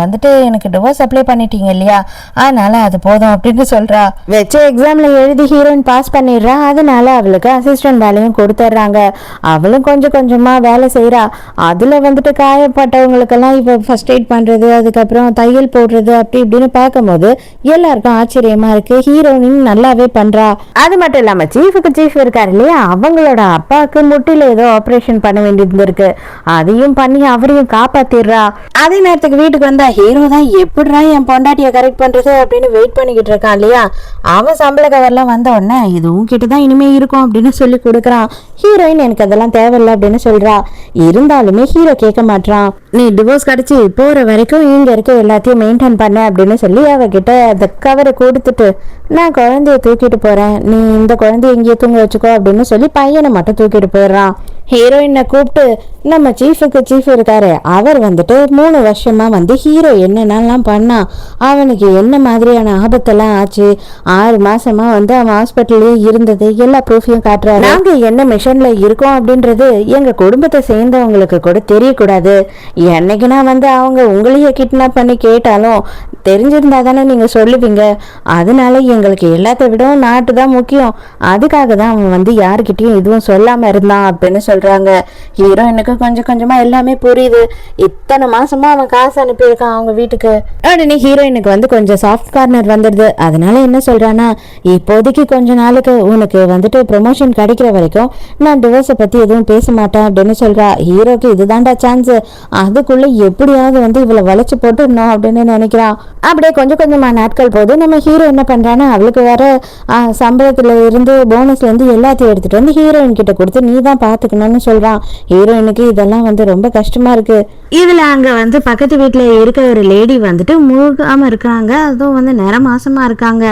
எனக்கு டிவோர்ஸ் அப்ளை பண்ணிட்டீங்க இல்லையா, அதனால அது போதும் அப்படின்னு சொல்றா. வச்ச எக்ஸாம்ல எழுதி ஹீரோயின் பாஸ் பண்ணிடுறா. அதனால அவளுக்கு அசிஸ்டன்ட் வேலையும் கொடுத்துட்றாங்க. அவளும் கொஞ்சம் கொஞ்சமா வேலை செய்யறா. அதுல காயப்பட்டவங்களுக்கெல்லாம் இப்ப ஃபர்ஸ்ட் எய்ட் பண்றது, அதுக்கப்புறம் தையல் போடுறது அப்படி இப்படின்னு பார்க்கும்போது எல்லா எல்லாருக்கும் ஆச்சரியமா இருக்கு. ஹீரோயின் நல்லாவே பண்றா. அது மட்டும் இல்லாம சீஃபுக்கு சீஃப் இருக்காரு இல்லையா, அவங்களோட அப்பாவுக்கு முட்டில ஏதோ ஆபரேஷன் பண்ண வேண்டியது இருக்கு, அதையும் பண்ணி அவரையும் காப்பாத்திடுறா. அதே நேரத்துக்கு வீட்டுக்கு வந்தா ஹீரோ தான் எப்படிடா என் பொண்டாட்டிய கரெக்ட் பண்றது அப்படின்னு வெயிட் பண்ணிக்கிட்டு இருக்கான் இல்லையா. அவன் சம்பள கவர்லாம் வந்த உடனே இதுவும் கிட்டதான் இனிமே இருக்கும் அப்படின்னு சொல்லி கொடுக்குறான். ஹீரோயின் எனக்கு அதெல்லாம் தேவையில்லை அப்படின்னு சொல்றா. இருந்தாலுமே ஹீரோ கேட்க மாட்டான். நீ டிவோர்ஸ் கிடைச்சி போற வரைக்கும் இங்க இருக்க எல்லாத்தையும் மெயின்டைன் பண்ண அப்படின்னு சொல்லி அவகிட்ட அந்த கவரை கொடுத்துட்டு, நான் குழந்தைய தூக்கிட்டு போறேன், நீ இந்த குழந்தைய எங்கேயோ தூங்க வச்சுக்கோ அப்படின்னு சொல்லி பையனை மட்டும் தூக்கிட்டு போயிடுறான். ஹீரோயினை கூப்பிட்டு, நம்ம சீஃபுக்கு சீஃப் இருக்காரு, அவர் வந்துட்டு 3 வருஷமா வந்து ஹீரோ என்னென்னலாம் பண்ணா, அவனுக்கு என்ன மாதிரியான ஆபத்தெல்லாம் ஆச்சு, 6 மாசமா வந்து அவன் ஹாஸ்பிட்டல்லே இருந்தது எல்லா ப்ரூஃபையும் காட்டுறாரு. நாங்க என்ன மிஷன்ல இருக்கோம் அப்படின்றது எங்க குடும்பத்தை சேர்ந்தவங்களுக்கு கூட தெரியக்கூடாது. என்னைக்குன்னா வந்து அவங்க உங்களையே கிட்னாப் பண்ணி கேட்டாலும் தெரிஞ்சிருந்தா தானே நீங்க சொல்லுவீங்க. அதனால எங்களுக்கு எல்லாத்த விடவும் நாட்டு தான் முக்கியம். அதுக்காக தான் அவன் வந்து யாருக்கிட்டையும் எதுவும் சொல்லாம இருந்தான் அப்படின்னு சொல்றாங்க. ஹீரோயினுக்கு கொஞ்சம் கொஞ்சமா எல்லாமே புரியுது. இத்தனை மாசமா அவன் காசு அனுப்பியிருக்கான் அவங்க வீட்டுக்கு. உடனே ஹீரோயினுக்கு வந்து கொஞ்சம் சாஃப்ட் கார்னர் வந்துடுது. அதனால என்ன சொல்றானா, இப்போதைக்கு கொஞ்ச நாளுக்கு உனக்கு வந்துட்டு ப்ரொமோஷன் கிடைக்கிற வரைக்கும் நான் டிவோர்ஸை பத்தி எதுவும் பேச மாட்டேன் அப்படின்னு சொல்றா. ஹீரோக்கு இதுதான்டா சான்ஸ், அதுக்குள்ள எப்படியாவது வந்து இவளை வளைச்சு போட்டுடணும் அப்படின்னு நினைக்கிறான். அப்படியே கொஞ்சம் கொஞ்சமா நாட்கள் போது நம்ம ஹீரோ என்ன பண்றான்னா, அவளுக்கு வர சம்பளத்துல இருந்து போனஸ்ல இருந்து எல்லாத்தையும் எடுத்துட்டு வந்து ஹீரோயின் கிட்ட கொடுத்து நீ தான் பாத்துக்கணும்னு சொல்றான். ஹீரோயினுக்கு இதெல்லாம் வந்து ரொம்ப கஷ்டமா இருக்கு. இதுல அங்க வந்து பக்கத்து வீட்டுல இருக்க ஒரு லேடி வந்துட்டு முழுகாம இருக்காங்க, அதுவும் வந்து நிற மாசமா இருக்காங்க.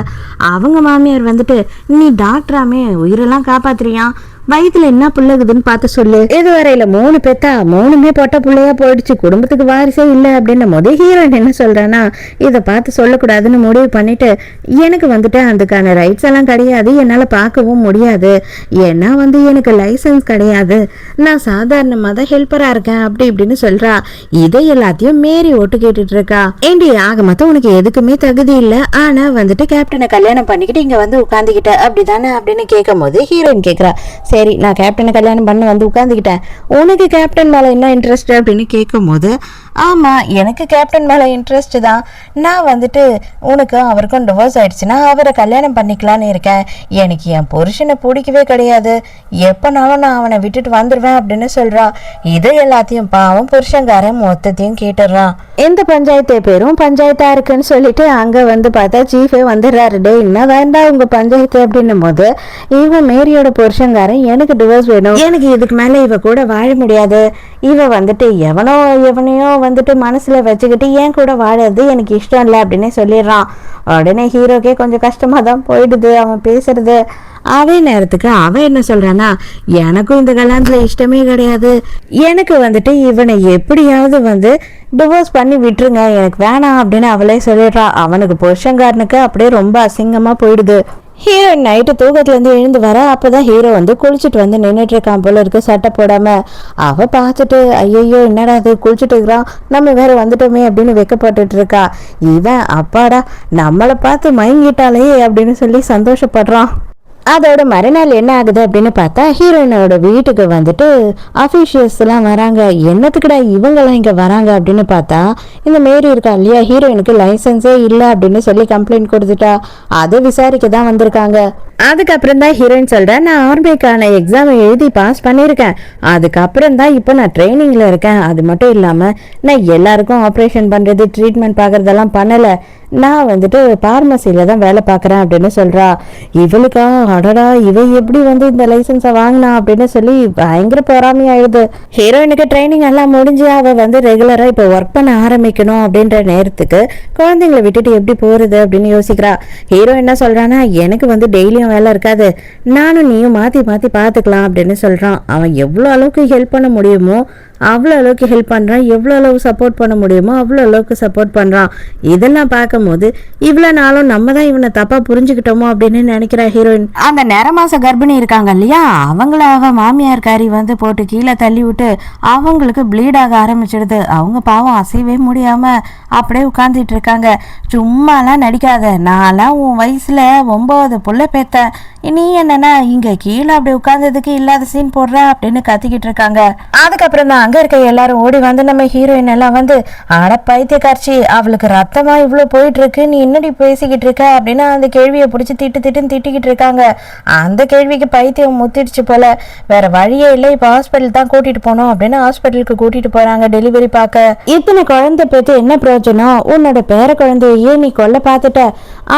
அவங்க மாமியார் வந்துட்டு, நீ டாக்டராமே உயிரெல்லாம் காப்பாத்துறியா, வயிற்றுல என்ன புள்ளகுதுன்னு பார்த்து சொல்லு. இதுவரையில 3 பெத்தா 3மே பொட்ட புள்ளையா போயிடுச்சு, குடும்பத்துக்கு வாரிசே இல்லை அப்படின்னும் போது ஹீரோயின் என்ன சொல்றானா, இதை பார்த்து சொல்லக்கூடாதுன்னு முடிவு பண்ணிட்டு, எனக்கு வந்துட்டு அதுக்கான ரைட்ஸ் எல்லாம் கிடையாது, என்னால பார்க்கவும் முடியாது, ஏன்னா வந்து எனக்கு லைசன்ஸ் கிடையாது, நான் சாதாரணமா தான் ஹெல்ப்பரா இருக்கேன் அப்படி இப்படின்னு சொல்றா. இதை எல்லாத்தையும் மேரி ஓட்டு கேட்டுட்டு இருக்கா. ஏண்டி ஆக மொத்தம் உனக்கு எதுக்குமே தகுதி இல்லை, ஆனா வந்துட்டு கேப்டனை கல்யாணம் பண்ணிக்கிட்டு இங்க வந்து உட்காந்துக்கிட்ட அப்படிதானே அப்படின்னு கேட்கும் போது ஹீரோயின் கேட்கிறா, சரி நான் கேப்டனை கல்யாணம் பண்ண வந்து உட்காந்துக்கிட்டேன், உனக்கு கேப்டன் மேலே என்ன இன்ட்ரெஸ்ட் அப்படின்னு கேட்கும் போது, ஆமாம் எனக்கு கேப்டன் மேலே இன்ட்ரெஸ்ட் தான், நான் வந்துட்டு உனக்கு அவருக்கும் டிவோர்ஸ் ஆயிடுச்சுன்னா அவரை கல்யாணம் பண்ணிக்கலான்னு இருக்கேன், எனக்கு என் புருஷனை பிடிக்கவே கிடையாது, எப்போனாலும் நான் அவனை விட்டுட்டு வந்துடுவேன் அப்படின்னு சொல்கிறான். இது எல்லாத்தையும் பாவம் புருஷங்காரன் மொத்தத்தையும் கேட்டுடுறான். எந்த பஞ்சாயத்து பேரும் பஞ்சாயத்தா இருக்குன்னு சொல்லிட்டு அங்கே வந்து பார்த்தா சீஃபே வந்துடுறாரு. டே என்ன வேண்டாம் உங்கள் பஞ்சாயத்து அப்படின்னும் போது, இவன் மேரியோட புருஷங்காரன் எனக்கு டிவோர்ஸ் வேணும், எனக்கு இதுக்கு மேலே இவ கூட வாழ முடியாது, இவ வந்துட்டு எவனையோ வந்துட்டு மனசுல வச்சுக்கிட்டு ஏன் கூட வாழறது எனக்கு இஷ்டம் இல்லை அப்படின்னு சொல்லிடுறான். உடனே ஹீரோக்கே கொஞ்சம் கஷ்டமா தான் போயிடுது அவன் பேசுறது. அதே நேரத்துக்கு அவன் என்ன சொல்றானா, எனக்கும் இந்த கல்யாணத்துல இஷ்டமே கிடையாது, எனக்கு வந்துட்டு இவனை எப்படியாவது வந்து டிவோர்ஸ் பண்ணி விட்டுருங்க, எனக்கு வேணாம் அப்படின்னு அவளே சொல்லிடுறா. அவனுக்கு புருஷங்காரனுக்கு அப்படியே ரொம்ப அசிங்கமா போயிடுது. ஹீரோயின் நைட்டு தூக்கத்துலேருந்து எழுந்து வர, அப்போதான் ஹீரோ வந்து குளிச்சுட்டு வந்து நின்றுட்டு இருக்கான் போல இருக்கு சட்டை போடாம. அவ பார்த்துட்டு ஐயோ என்னடா அது குளிச்சுட்டு இருக்கிறான், நம்ம வேற வந்துட்டோமே அப்படின்னு வெக்கப்பட்டுட்டு இருக்கா. இவன் அப்பாடா நம்மளை பார்த்து மயங்கிட்டாலே அப்படின்னு சொல்லி சந்தோஷப்படுறான். அதோட மறுநாள் என்ன ஆகுது அப்படின்னு பார்த்தா, ஹீரோயினோட வீட்டுக்கு வந்துட்டு அஃபீஷியல்ஸ்லாம் வராங்க. என்னத்துக்குடா இவங்கெல்லாம் இங்கே வராங்க அப்படின்னு பார்த்தா, இந்த மேரி இருக்கா இல்லையா, ஹீரோயினுக்கு லைசன்ஸே இல்லை அப்படின்னு சொல்லி கம்ப்ளைண்ட் கொடுத்துட்டா. அதை விசாரிக்க தான் வந்திருக்காங்க. அதுக்கப்புறம் தான் ஹீரோயின் சொல்கிறேன், நான் ஆர்மிக்கான எக்ஸாமை எழுதி பாஸ் பண்ணியிருக்கேன், அதுக்கப்புறம் தான் இப்போ நான் ட்ரைனிங்கில் இருக்கேன், அது மட்டும் இல்லாமல் நான் எல்லாருக்கும் ஆப்ரேஷன் பண்ணுறது ட்ரீட்மெண்ட் பார்க்குறதெல்லாம் பண்ணலை, நான் வந்துட்டு பார்மசியில் தான் வேலை பார்க்குறேன் அப்படின்னு சொல்கிறா. இவளுக்கா அடடா இவ எப்படி வந்து இந்த லைசன்ஸை வாங்கினா அப்படின்னு சொல்லி பயங்கர பொறாமையாயிடுது. ஹீரோயினுக்கு ட்ரைனிங் எல்லாம் முடிஞ்சு அவள் வந்து ரெகுலராக இப்போ ஒர்க் பண்ண ஆரம்பிக்கணும் அப்படின்ற நேரத்துக்கு குழந்தைங்களை விட்டுட்டு எப்படி போகிறது அப்படின்னு யோசிக்கிறா. ஹீரோ என்ன சொல்கிறான்னா, எனக்கு வந்து டெய்லியும் வேலை இருக்காது, நானும் நீயும் மாற்றி மாற்றி பார்த்துக்கலாம் அப்படின்னு சொல்கிறான். அவன் எவ்வளோ அளவுக்கு ஹெல்ப் பண்ண முடியுமோ அவ்வளோ அளவுக்கு ஹெல்ப் பண்ணுறான், எவ்வளோ அளவு சப்போர்ட் பண்ண முடியுமோ அவ்வளோ அளவுக்கு சப்போர்ட் பண்ணுறான். இதெல்லாம் பார்க்கும்போது இவ்வளோ நாளும் நம்ம தான் இவனை தப்பாக புரிஞ்சுக்கிட்டோமோ அப்படின்னு நினைக்கிறா ஹீரோயின். அந்த நிற மாச கர்ப்பிணி இருக்காங்க இல்லையா, அவங்கள அவ மாமியார்காரி வந்து போட்டு கீழே தள்ளி விட்டு அவங்களுக்கு ப்ளீட் ஆக ஆரம்பிச்சிடுது. அவங்க பாவம் அசைவே முடியாமல் அப்படியே உட்காந்துட்டு இருக்காங்க. சும்மாலாம் நடிக்காத, நான்லாம் உன் வயசில் 9 புள்ள பேத்தேன், நீ என்னன்னா இங்கே கீழே அப்படி உட்கார்ந்ததுக்கு இல்லாத சீன் போடுற அப்படின்னு கத்திக்கிட்டு இருக்காங்க. அதுக்கப்புறம் தான் அங்க இருக்க எல்லாரும் ஓடி வந்து நம்ம ஹீரோயின் எல்லாம் வந்து ஆட பைத்தியக்காரச்சி, அவளுக்கு ரத்தமா இவ்வளவு போயிட்டு இருக்கு, நீ என்னடி பேசிக்கிட்டு இருக்க அப்படின்னு அந்த கேள்வியை பிடிச்சி திட்டிக்கிட்டு இருக்காங்க. அந்த கேள்விக்கு பைத்தியம் முத்திடுச்சு போல. வேற வழியே இல்லை, இப்ப ஹாஸ்பிட்டல் தான் கூட்டிட்டு போனோம் அப்படின்னு ஹாஸ்பிட்டலுக்கு கூட்டிட்டு போறாங்க டெலிவரி பார்க்க. இத்தனை குழந்தை பெற்று என்ன பிரயோஜனம், உன்னோட பேர குழந்தையே நீ கொல்ல பார்த்துட்ட,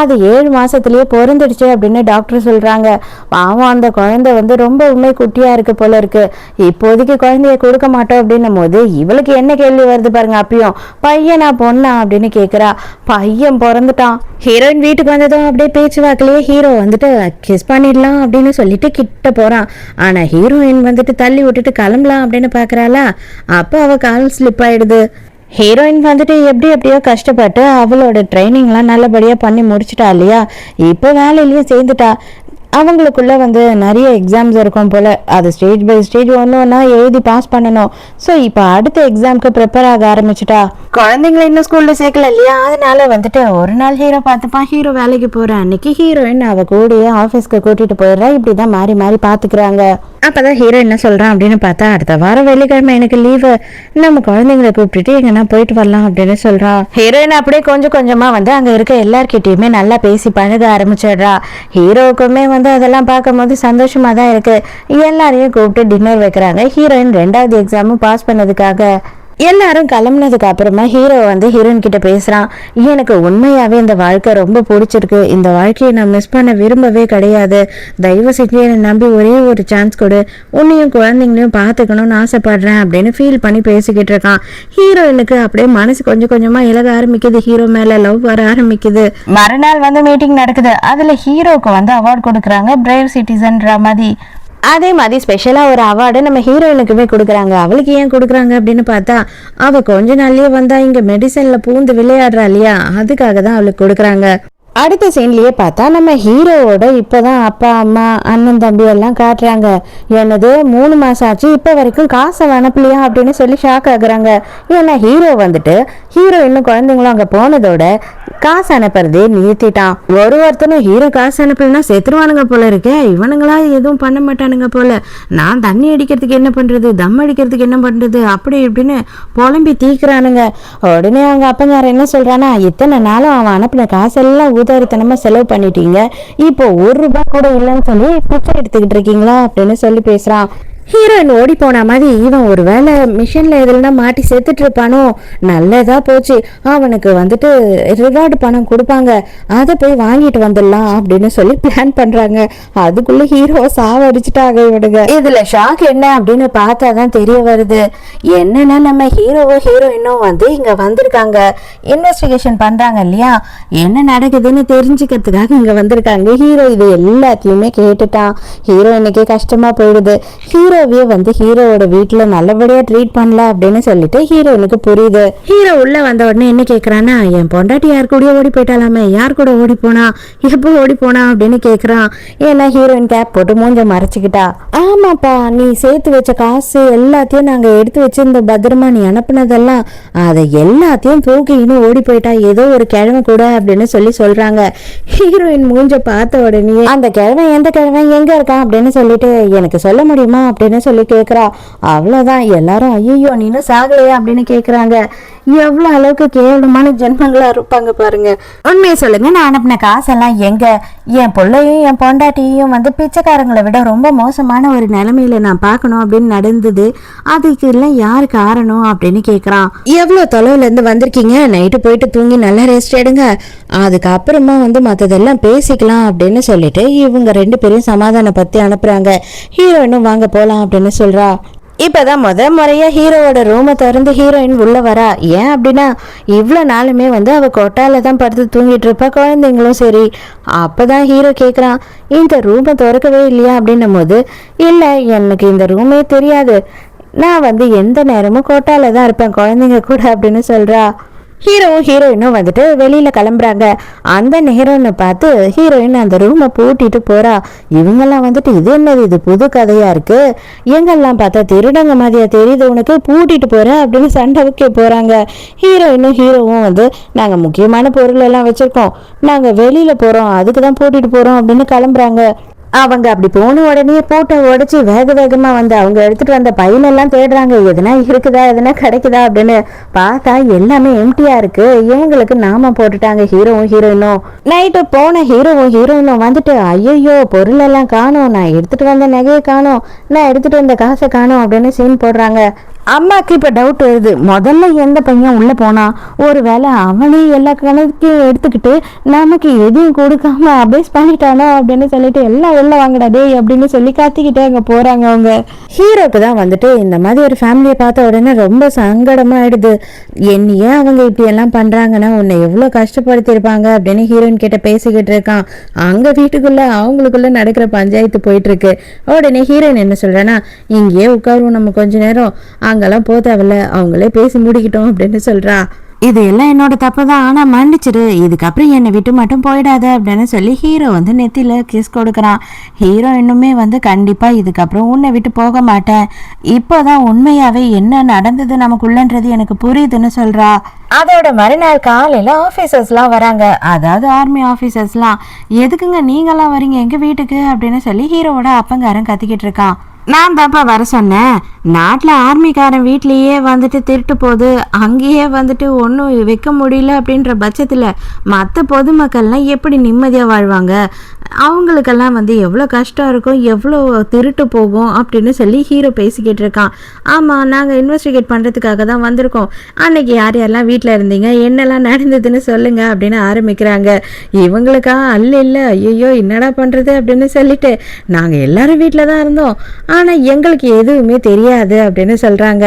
அது 7 மாசத்துலயே பொறந்துடுச்சு அப்படின்னு டாக்டர் சொல்றாங்க. பாவம் அந்த குழந்தை வந்து ரொம்ப உண்மை குட்டியா இருக்கு போல இருக்கு, இப்போதைக்கு குழந்தைய கொடுக்க மாட்டோம் அப்படின்னும் போது இவளுக்கு என்ன கேள்வி வருது பாருங்க. அப்பயும் பையனா பொண்ணா அப்படின்னு கேக்குறா. பையன் பிறந்துட்டான். ஹீரோயின் வீட்டுக்கு வந்ததும் அப்படியே பேச்சுவாக்கிலேயே ஹீரோ வந்துட்டு கிஸ் பண்ணிடலாம் அப்படின்னு சொல்லிட்டு கிட்ட போறான். ஆனா ஹீரோயின் வந்துட்டு தள்ளி விட்டுட்டு கிளம்பலாம் அப்படின்னு பாக்குறாளா, அப்ப அவ கால் ஸ்லிப் ஆயிடுது. ஹீரோயின் வந்துட்டு எப்படியோ கஷ்டப்பட்டு அவளோட ட்ரைனிங்லாம் நல்லபடியாக பண்ணி முடிச்சிட்டா இல்லையா, இப்போ வேலையிலையும் சேர்ந்துட்டா. அவங்களுக்குள்ள வந்து நிறைய எக்ஸாம்ஸ் இருக்கும் போல, அது ஸ்டேஜ் பை ஸ்டேஜ் ஒன்று எழுதி பாஸ் பண்ணணும். ஸோ இப்போ அடுத்த எக்ஸாம்க்கு ப்ரிப்பேர் ஆக ஆரம்பிச்சுட்டா. குழந்தைங்களை இன்னும் ஸ்கூல்ல சேர்க்கல இல்லையா, அதனால வந்துட்டு ஒரு நாள் ஹீரோ பார்த்துப்பான். ஹீரோ வேலைக்கு போற அன்னைக்கு ஹீரோயின் அவ கூடயே ஆஃபீஸ்க்கு கூட்டிட்டு போயிடுறா. இப்படிதான் மாறி மாறி பாத்துக்கிறாங்க. அப்பதான் ஹீரோ என்ன சொல்றான் அப்படின்னு பார்த்தா, அடுத்த வாரம் வெள்ளிக்கிழமை எனக்கு லீவு, நம்ம குழந்தைங்களை கூப்பிட்டுட்டு எங்கன்னா போயிட்டு வரலாம் அப்படின்னு சொல்றான். ஹீரோயின் அப்படியே கொஞ்சம் கொஞ்சமா வந்து அங்க இருக்க எல்லார்கிட்டயுமே நல்லா பேசி பழக ஆரம்பிச்சிடுறா. ஹீரோவுக்குமே வந்து அதெல்லாம் பார்க்கும் போது சந்தோஷமா தான் இருக்கு. எல்லாரையும் கூப்பிட்டு டின்னர் வைக்கிறாங்க. ஹீரோயின் 2வது எக்ஸாமும் பாஸ் பண்ணதுக்காக. எல்லாரும் கிளம்புனதுக்கு அப்புறமா ஹீரோ வந்து ஹீரோயின் கிட்ட பேசுறான். எனக்கு உண்மையாவே இந்த வாழ்க்கை ரொம்ப பிடிச்சிருக்கு, இந்த வாழ்க்கையை நான் மிஸ் பண்ண விரும்பவே கிடையாது, தயவு செஞ்சு என்னை நம்பி ஒரே ஒரு சான்ஸ் கொடு, உன்னையும் குழந்தைங்களையும் பார்த்துக்கணும்னு ஆசைப்படுறேன் அப்படின்னு ஃபீல் பண்ணி பேசிக்கிட்டு இருக்கான். ஹீரோயினுக்கு அப்படியே மனசு கொஞ்சம் கொஞ்சமா இலக ஆரம்பிக்குது, ஹீரோ மேல லவ் வர ஆரம்பிக்குது. மறுநாள் வந்து மீட்டிங் நடக்குது. அதுல ஹீரோக்கு வந்து அவார்டு கொடுக்குறாங்க, பிரேவ் சிட்டிசன்ற மாதிரி. அதே மாதிரி ஸ்பெஷலாக ஒரு அவார்டு நம்ம ஹீரோயினுக்குமே கொடுக்குறாங்க. அவளுக்கு ஏன் கொடுக்குறாங்க அப்படின்னு பார்த்தா, அவள் கொஞ்ச நாள்லயே வந்தா இங்கே மெடிசனில் பூந்து விளையாடுறா இல்லையா, அதுக்காக தான் அவளுக்கு கொடுக்குறாங்க. அடுத்த சீன்லயே பார்த்தா நம்ம ஹீரோவோட இப்பதான் அப்பா அம்மா அண்ணன் தம்பி எல்லாம் காட்டுறாங்க. என்னது 3 மாசம் ஆச்சு, இப்ப வரைக்கும் காசை அனுப்பலையா அப்படின்னு சொல்லி ஷாக் ஆகுறாங்க. ஏன்னா ஹீரோ வந்துட்டு ஹீரோயினும் குழந்தைங்களும் அங்க போனதோட காசு அனுப்புறதே நிறுத்திட்டான். ஒருத்தனும் ஹீரோ காசு அனுப்பலன்னா செத்துருவானுங்க போல இருக்கே, இவனுங்களா எதுவும் பண்ண மாட்டானுங்க போல, நான் தண்ணி அடிக்கிறதுக்கு என்ன பண்றது, தம் அடிக்கிறதுக்கு என்ன பண்றது அப்படி இப்படின்னு புலம்பி தீக்குறானுங்க. உடனே அவங்க அப்பங்கார என்ன சொல்றானா, இத்தனை நாளும் அவன் அனுப்பின காசெல்லாம் ஊதாரித்தனமா செலவு பண்ணிட்டீங்க, இப்போ 1 ரூபாய் கூட இல்லைன்னு சொல்லி பிச்சை எடுத்துக்கிட்டு இருக்கீங்களா அப்படின்னு சொல்லி பேசுறான். ஹீரோயின் ஓடி போன மாதிரி இவன் ஒரு வேளை மிஷின்ல எதுனா மாட்டி செத்துட்டு இருப்பானோ, நல்லதா போச்சு, அவனுக்கு வந்துட்டு ரிவார்டு பணம் கொடுப்பாங்க, அதை போய் வாங்கிட்டு வந்துடலாம் அப்படின்னு சொல்லி பிளான் பண்றாங்க. அதுக்குள்ள ஹீரோ சாவடிச்சுட்டாங்க இவனுங்க. இதுல ஷாக் என்ன அப்படின்னு பார்த்தாதான் தெரிய வருது. என்னன்னா நம்ம ஹீரோயினும் வந்து இங்க வந்திருக்காங்க, இன்வெஸ்டிகேஷன் பண்றாங்க இல்லையா, என்ன நடக்குதுன்னு தெரிஞ்சுக்கிறதுக்காக இங்க வந்திருக்காங்க. ஹீரோ இது எல்லாத்தையுமே கேட்டுட்டான். ஹீரோயினுக்கே கஷ்டமா போயிடுது. ஹீரோவே வந்து ஹீரோவோட வீட்டுல நல்லபடியா ட்ரீட் பண்ணல அப்படின்னு சொல்லிட்டு ஹீரோயினுக்கு புரியுது. ஹீரோ உள்ள வந்த உடனே என்ன கேக்குறான்னா, என் பொண்டாட்டி யார் கூட ஓடி போயிட்டாலாமே, யார் கூட ஓடி போனா, எப்போ ஓடி போனா அப்படின்னு கேக்குறான். ஏன்னா ஹீரோயின் கேப் போட்டு மூஞ்ச மறைச்சுக்கிட்டா. ஆமாப்பா, நீ சேர்த்து வச்ச காசு எல்லாத்தையும் நாங்க எடுத்து வச்சிருந்த பத்திரமா நீ அனுப்புனதெல்லாம் அதை எல்லாத்தையும் தூக்கி இன்னும் ஓடி போயிட்டா, ஏதோ ஒரு கிழமை கூட அப்படின்னு சொல்லி சொல்றாங்க. ஹீரோயின் மூஞ்ச பார்த்த உடனே அந்த கிழமை எந்த கிழமை எங்க இருக்கான் அப்படின்னு சொல்லிட்டு எனக்கு சொல்ல முடியுமா அப்படின்னு சொல்லி கேக்குறா. அவ்வளவுதான், எல்லாரும் ஐயோ நீனும் சாகலையா அப்படின்னு கேக்குறாங்க. எவ்வளவு அளவுக்கு கேவலமான ஜென்மங்களா இருப்பாங்க பாருங்க. உண்மையை சொல்லுங்க, நான் அனுப்பின காசெல்லாம் எங்க, என் பிள்ளையும் என் பொண்டாட்டியும் வந்து பிச்சைக்காரங்களை விட ரொம்ப மோசமான ஒரு நிலைமையில நான் பார்க்கணும் அப்படின்னு நடந்தது, அதுக்கு எல்லாம் யாரு காரணம் அப்படின்னு கேக்குறான். எவ்வளவு தொலைவுல இருந்து வந்திருக்கீங்க, நைட்டு போயிட்டு தூங்கி நல்லா ரெஸ்ட் எடுங்க, அதுக்கப்புறமா வந்து மற்றதெல்லாம் பேசிக்கலாம் அப்படின்னு சொல்லிட்டு இவங்க 2 பேரையும் சமாதானப்படுத்தி அனுப்புறாங்க. ஹீரோயினும் வாங்க போலாம் அப்படின்னு சொல்றா. இப்பதான் முறையா ஹீரோவோட ரூமை திறந்து ஹீரோயின் உள்ள வரா. ஏன் அப்படின்னா இவ்வளோ நாளுமே வந்து அவ கொட்டால தான் படுத்து தூங்கிட்டு இருப்பா, குழந்தைங்களும் சரி. அப்பதான் ஹீரோ கேட்குறான், இந்த ரூமை திறக்கவே இல்லையா அப்படின்னும் போது, இல்லை எனக்கு இந்த ரூமே தெரியாது, நான் வந்து எந்த நேரமும் கொட்டால தான் இருப்பேன் குழந்தைங்க கூட அப்படின்னு சொல்றா. ஹீரோயினும் வந்துட்டு வெளியில கிளம்புறாங்க. அந்த நேரம்னு பார்த்து ஹீரோயின் அந்த ரூமை பூட்டிட்டு போறா. இவங்கெல்லாம் வந்துட்டு இது என்னது, இது புது கதையா இருக்கு, எங்கெல்லாம் பார்த்தா திருடங்க மாதிரியா தெரியுது உனக்கு, பூட்டிட்டு போற அப்படின்னு சண்டை வைக்க போறாங்க. ஹீரோவும் வந்து நாங்க முக்கியமான பொருள் எல்லாம் வச்சிருக்கோம், நாங்க வெளியில போறோம், அதுக்குதான் பூட்டிட்டு போறோம் அப்படின்னு கிளம்புறாங்க. அவங்க அப்படி போன உடனே போட்டோ உடைச்சு வேக வேகமா வந்து அவங்க எடுத்துட்டு வந்த பையிலெல்லாம் தேடுறாங்க, எதுனா இருக்குதா எதுனா கிடைக்குதா அப்படின்னு. பார்த்தா எல்லாமே எம்டியா இருக்கு. இவங்களுக்கு நாம போட்டுட்டாங்க ஹீரோவும் ஹீரோயினும். நைட்டு போன ஹீரோவும் ஹீரோயினும் வந்துட்டு ஐயோ பொருள் எல்லாம் காணோம், நான் எடுத்துட்டு வந்த நகையை காணோம், நான் எடுத்துட்டு வந்த காசை காணோம் அப்படின்னு சீன் போடுறாங்க. அம்மாக்கு இப்ப டவுட் வருது, முதல்ல எந்த பையன் உள்ள போனா, ஒருவேளை அவனே எல்லா கணக்கையும் எடுத்துக்கிட்டு நமக்கு எதையும் கொடுக்காம அபேஸ் பண்ணிட்டானோ அப்படின்னு சொல்லிட்டு எல்லாம் வெளில வாங்கடா டே அப்படின்னு சொல்லி காத்திக்கிட்டே அங்க போறாங்க. அவங்க ஹீரோக்கு தான் வந்துட்டு இந்த மாதிரி ஒரு ஃபேமிலியை பார்த்த உடனே ரொம்ப சங்கடமா ஆயிடுது. என்னையே அவங்க இப்படி எல்லாம் பண்றாங்கன்னா உன்னை எவ்வளவு கஷ்டப்படுத்திருப்பாங்க அப்படின்னு ஹீரோயின் கிட்ட பேசிக்கிட்டு இருக்கான். அங்க வீட்டுக்குள்ள அவங்களுக்குள்ள நடக்கிற பஞ்சாயத்து போயிட்டு இருக்கு. உடனே ஹீரோயின் என்ன சொல்றேன்னா, இங்கேயே உட்காருவோம், நம்ம கொஞ்ச நேரம் அங்கெல்லாம் போ தேவையில்ல, அவங்களே பேசி முடிக்கிட்டோம் அப்படின்னு சொல்றா. இது எல்லாம் என்னோட தப்பு தான், ஆனா மன்னிச்சிரு, இதுக்கப்புறம் என்னை விட்டு மட்டும் போயிடாத அப்படின்னு சொல்லி ஹீரோ வந்து நெத்தியில கிஸ் கொடுக்குறான். ஹீரோ இன்னுமே வந்து கண்டிப்பா இதுக்கப்புறம் உன்னை விட்டு போக மாட்டேன், இப்போதான் உண்மையாவே என்ன நடந்தது நமக்குள்ளன்றது எனக்கு புரியுதுன்னு சொல்றா. அதோட மறுநாள் காலையில ஆபீசர்ஸ்லாம் வராங்க, அதாவது ஆர்மி ஆபீசர்ஸ்லாம். எதுக்குங்க நீங்களாம் வரீங்க எங்க வீட்டுக்கு அப்படின்னு சொல்லி ஹீரோவோட அப்பங்காரன் கத்திக்கிட்டு இருக்கான். நான் தான்ப்பா வர சொன்னேன், நாட்டில் ஆர்மிக்காரன் வீட்லேயே வந்துட்டு திருட்டு போகுது, அங்கேயே வந்துட்டு ஒன்றும் வைக்க முடியல அப்படின்ற பட்சத்தில் மற்ற பொதுமக்கள்லாம் எப்படி நிம்மதியாக வாழ்வாங்க, அவங்களுக்கெல்லாம் வந்து எவ்வளோ கஷ்டம் இருக்கும், எவ்வளோ திருட்டு போகும் அப்படின்னு சொல்லி ஹீரோ பேசிக்கிட்டு இருக்கான். ஆமாம், நாங்கள் இன்வெஸ்டிகேட் பண்ணுறதுக்காக தான் வந்திருக்கோம், அன்னைக்கு யார் யாரெல்லாம் வீட்டில் இருந்தீங்க, என்னெல்லாம் நடந்ததுன்னு சொல்லுங்க அப்படின்னு ஆரம்பிக்கிறாங்க. இவங்களுக்கா இல்லை ஐயோ என்னடா பண்ணுறது அப்படின்னு சொல்லிட்டு நாங்கள் எல்லாரும் வீட்டில் தான் இருந்தோம், ஆனால் எங்களுக்கு எதுவுமே தெரியாது அப்படின்னு சொல்கிறாங்க.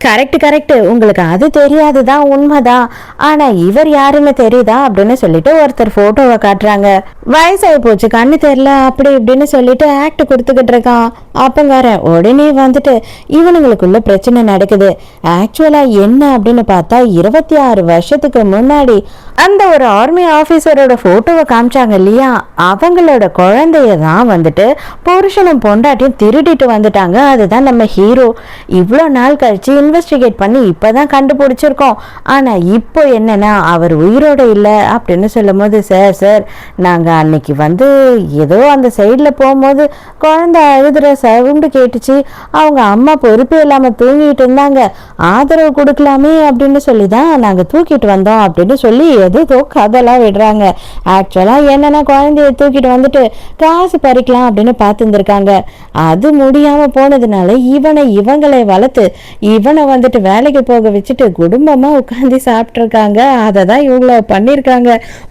கரெக்ட், உங்களுக்கு அது தெரியாது தான் உண்மைதான், ஆனா இவர் யாருன்னு தெரியுதா அப்படின்னு சொல்லிட்டு ஒருத்தர் போட்டோவை காட்டுறாங்க. வயசாகி போச்சு, கண்ணு தெரியல அப்படி இப்படின்னு சொல்லிட்டு ஆக்ட் கொடுத்துக்கிட்டு இருக்கான் அப்பங்காரன். உடனே வந்துட்டு இவனுங்களுக்குள்ள பிரச்சனை நடக்குது. ஆக்சுவலா என்ன அப்படின்னு பார்த்தா 26 வருஷத்துக்கு முன்னாடி அந்த ஒரு ஆர்மி ஆபீசரோட போட்டோவை காமிச்சாங்க இல்லையா, அவங்களோட குழந்தைய தான் வந்துட்டு புருஷனும் பொண்டாட்டியும் திருடிட்டு வந்துட்டாங்க. அதுதான் நம்ம ஹீரோ. இவ்வளோ நாள் கழிச்சு இன்வெஸ்டிகேட் பண்ணி இப்பதான் கண்டுபிடிச்சிருக்கோம். ஆனா இப்போ என்னன்னா அவர் உயிரோட இல்லை அப்படின்னு சொல்லும் போது, சார் நாங்க அன்னைக்கு வந்து ஏதோ அந்த சைட்ல போகும்போது குழந்தை அழுதுற சவுண்டு கேட்டுச்சு, அவங்க அம்மா பொறுப்பே இல்லாம தூங்கிட்டு இருந்தாங்க, ஆதரவு கொடுக்கலாமே அப்படின்னு சொல்லி தான் நாங்க தூக்கிட்டு வந்தோம் அப்படின்னு சொல்லி ஏதோ கதெல்லாம் விடுறாங்க. ஆக்சுவலா என்னன்னா குழந்தைய தூக்கிட்டு வந்துட்டு காசு பறிக்கலாம் அப்படின்னு பார்த்துருந்துருக்காங்க. அது முடியாம போனதுனால இவங்களை வளர்த்து இவனை வந்துட்டு வேலைக்கு போக வச்சுட்டு குடும்பமா உட்காந்து சாப்பிட்டு இருக்காங்க. அதை தான் இவங்கள பண்ணிருக்காங்க.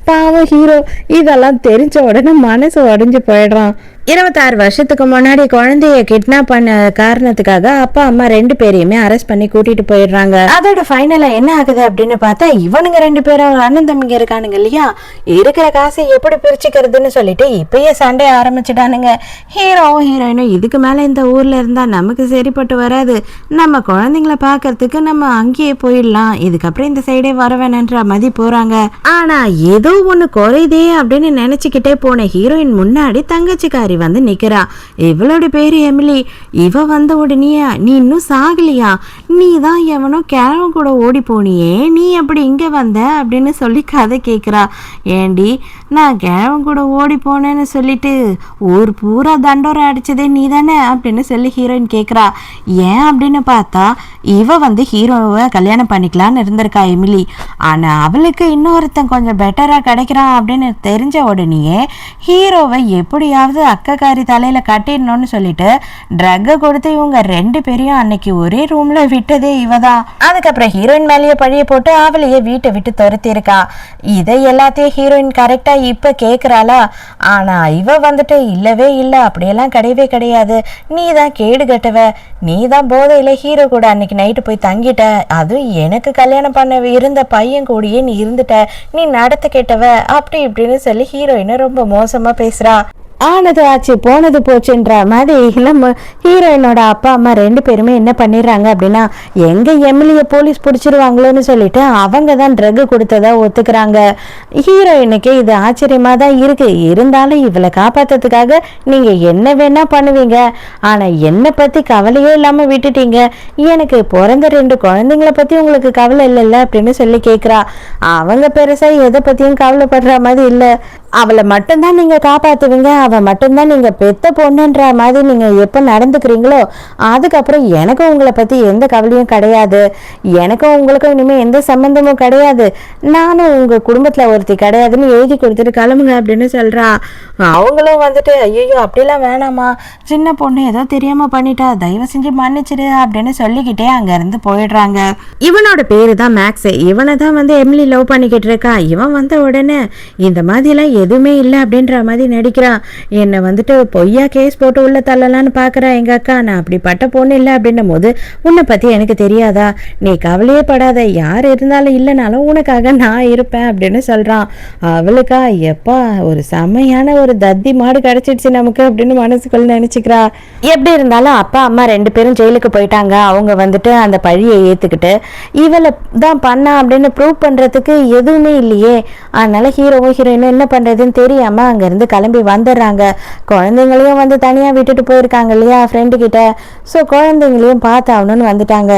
பாவம் ஹீரோ இதெல்லாம் தெரிஞ்ச உடனே மனசு உடைஞ்சு போயிடுறான். 26 வருஷத்துக்கு முன்னாடி குழந்தைய கிட்னாப் பண்ண காரணத்துக்காக அப்பா அம்மா 2 பேரையுமே அரெஸ்ட் பண்ணி கூட்டிட்டு போயிடுறாங்க. அதோட ஃபைனலா என்ன ஆகுது அப்படின்னு பார்த்தா, இவனுங்க 2 பேரும் அண்ணன் தம்பிங்க இருக்கானுங்க இல்லையா, இருக்கிற காசை எப்படி பிரிச்சுக்கிறதுன்னு சொல்லிட்டு இப்பயே சண்டை ஆரம்பிச்சுட்டானுங்க. ஹீரோவும் ஹீரோயினும் இதுக்கு மேல இந்த ஊர்ல இருந்தா நமக்கு சரிப்பட்டு வராது, நம்ம குழந்தைங்களை பாக்குறதுக்கு நம்ம அங்கேயே போயிடலாம், இதுக்கப்புறம் இந்த சைடே வர வேணான்ற மாதிரி போறாங்க. ஆனா ஏதோ ஒண்ணு குறையுதே அப்படின்னு நினைச்சுக்கிட்டே போன ஹீரோயின் முன்னாடி தங்கச்சிக்காரி வந்து நிக்கிறா. இவளோட பேரு எமிலி. இவ வந்த உடனே, நீ இன்னும் சாகலையா, நீ தான் எவனோ கிழவன் கூட ஓடி போனியே, நீ அப்படி இங்க வந்த அப்படின்னு சொல்லி கதை கேட்கிறா. ஏண்டி நான் கிழவன் கூட ஓடி போனேன்னு சொல்லிட்டு ஊர் பூரா தண்டோரை அடிச்சதே நீ தானே அப்படின்னு சொல்லி ஹீரோயின் கேட்குறா. ஏன் அப்படின்னு பார்த்தா, இவ வந்து ஹீரோவை கல்யாணம் பண்ணிக்கலான்னு இருந்திருக்கா எமிலி. ஆனா அவளுக்கு இன்னொருத்தன் கொஞ்சம் பெட்டரா கிடைக்கிறான் அப்படின்னு தெரிஞ்ச உடனேயே ஹீரோவை எப்படியாவது அக்கக்காரி தலையில கட்டிடணும்னு சொல்லிட்டு ட்ரக்கை கொடுத்து இவங்க 2 பேரையும் அன்னைக்கு ஒரே ரூம்ல விட்டதே இவதான். அதுக்கப்புறம் ஹீரோயின் மேலேயே பழிய போட்டு அவளையே வீட்டை விட்டு துரத்தி இருக்கா. இதை எல்லாத்தையும் ஹீரோயின் கரெக்டா இப்ப கேக்குறாளா? ஆனா இவ வந்துட்டு இல்லவே இல்லை, அப்படியெல்லாம் கிடையவே கிடையாது, நீ தான் கேடு கட்டவ, நீ தான் போதையில ஹீரோ கூட அன்னைக்கு நைட்டு போய் தங்கிட்ட, அதுவும் எனக்கு கல்யாணம் பண்ண இருந்த பையன் கூடயே நீ இருந்துட்ட, நீ நடத்த கேட்டவ அப்படி இப்படின்னு சொல்லி ஹீரோயினை ரொம்ப மோசமா பேசுறா. ஆனது ஆச்சு போனது போச்சுன்ற மாதிரி நம்ம ஹீரோயினோட அப்பா அம்மா 2 பேருமே என்ன பண்ணிடுறாங்க அப்படின்னா, எங்க எம்எல்ஏ போலீஸ் பிடிச்சிருவாங்களோன்னு சொல்லிட்டு அவங்க தான் ட்ரக் கொடுத்ததா ஒத்துக்கிறாங்க. ஹீரோயினுக்கு இது ஆச்சரியமா தான் இருக்கு. இருந்தாலும் இவளை காப்பாத்துறதுக்காக நீங்க என்ன வேணா பண்ணுவீங்க, ஆனா என்னை பத்தி கவலையே இல்லாம விட்டுட்டீங்க, எனக்கு பிறந்த 2 குழந்தைங்களை பத்தி உங்களுக்கு கவலை இல்லைல்ல அப்படின்னு சொல்லி கேட்குறா. அவங்க பெருசா எதை பத்தியும் கவலைப்படுற மாதிரி இல்லை. அவளை மட்டும்தான் நீங்க காப்பாத்துவீங்க, அவ மட்டும்தான் நீங்க பெத்த பொண்ணுன்ற மாதிரி நீங்க எப்ப நடந்துக்கிறீங்களோ அதுக்கப்புறம் எனக்கும் உங்களை பத்தி எந்த கவலையும் கிடையாது, எனக்கும் உங்களுக்கும் இனிமே எந்த சம்பந்தமும் கிடையாது, நானும் உங்க குடும்பத்துல ஒருத்தி கிடையாதுன்னு எழுதி கொடுத்துட்டு கிளம்புங்க அப்படின்னு சொல்றா. அவங்களும் வந்துட்டு ஐயோ அப்படிலாம் வேணாமா, சின்ன பொண்ணு ஏதோ தெரியாம பண்ணிட்டா, தயவு செஞ்சு மன்னிச்சிடு அப்படின்னு சொல்லிக்கிட்டே அங்க இருந்து போயிடுறாங்க. இவனோட பேரு தான் மேக்ஸ். இவனை தான் வந்து எமிலி லவ் பண்ணிக்கிட்டு இருக்கா. இவன் வந்த உடனே இந்த மாதிரிலாம் எதுவுமே இல்லை அப்படின்ற மாதிரி நடிக்கிறான். என்னை வந்துட்டு பொய்யா கேஸ் போட்டு உள்ள தள்ளலான்னு பாக்குறா எங்க அக்கா. நான் அப்படிப்பட்ட பொண்ணு இல்லை அப்படின்னும் போது உன்னை பத்தி எனக்கு தெரியாதா, நீ கவலையே படாத, யார் இருந்தாலும் இல்லைனாலும் உனக்காக நான் இருப்பேன் அப்படின்னு சொல்றான். அவளுக்கா எப்பா ஒரு செம்மையான ஒரு தத்தி மாடு கிடைச்சிடுச்சு நமக்கு அப்படின்னு மனசுக்குள்ள நினைச்சுக்கிறா. எப்படி இருந்தாலும் அப்பா அம்மா 2 பேரும் ஜெயிலுக்கு போயிட்டாங்க. அவங்க வந்துட்டு அந்த பழியை ஏத்துக்கிட்டு இவளை தான் பண்ணா அப்படின்னு ப்ரூவ் பண்றதுக்கு எதுவுமே இல்லையே. அதனால ஹீரோவும் ஹீரோயினும் என்ன பண்றதுன்னு தெரியாம அங்க இருந்து கிளம்பி வந்துடுறாங்க. குழந்தைங்களையும் வந்து தனியா விட்டுட்டு போயிருக்காங்க இல்லையா ஃப்ரெண்டு கிட்ட. ஸோ குழந்தைங்களையும் பார்த்து ஆகணும்னு வந்துட்டாங்க.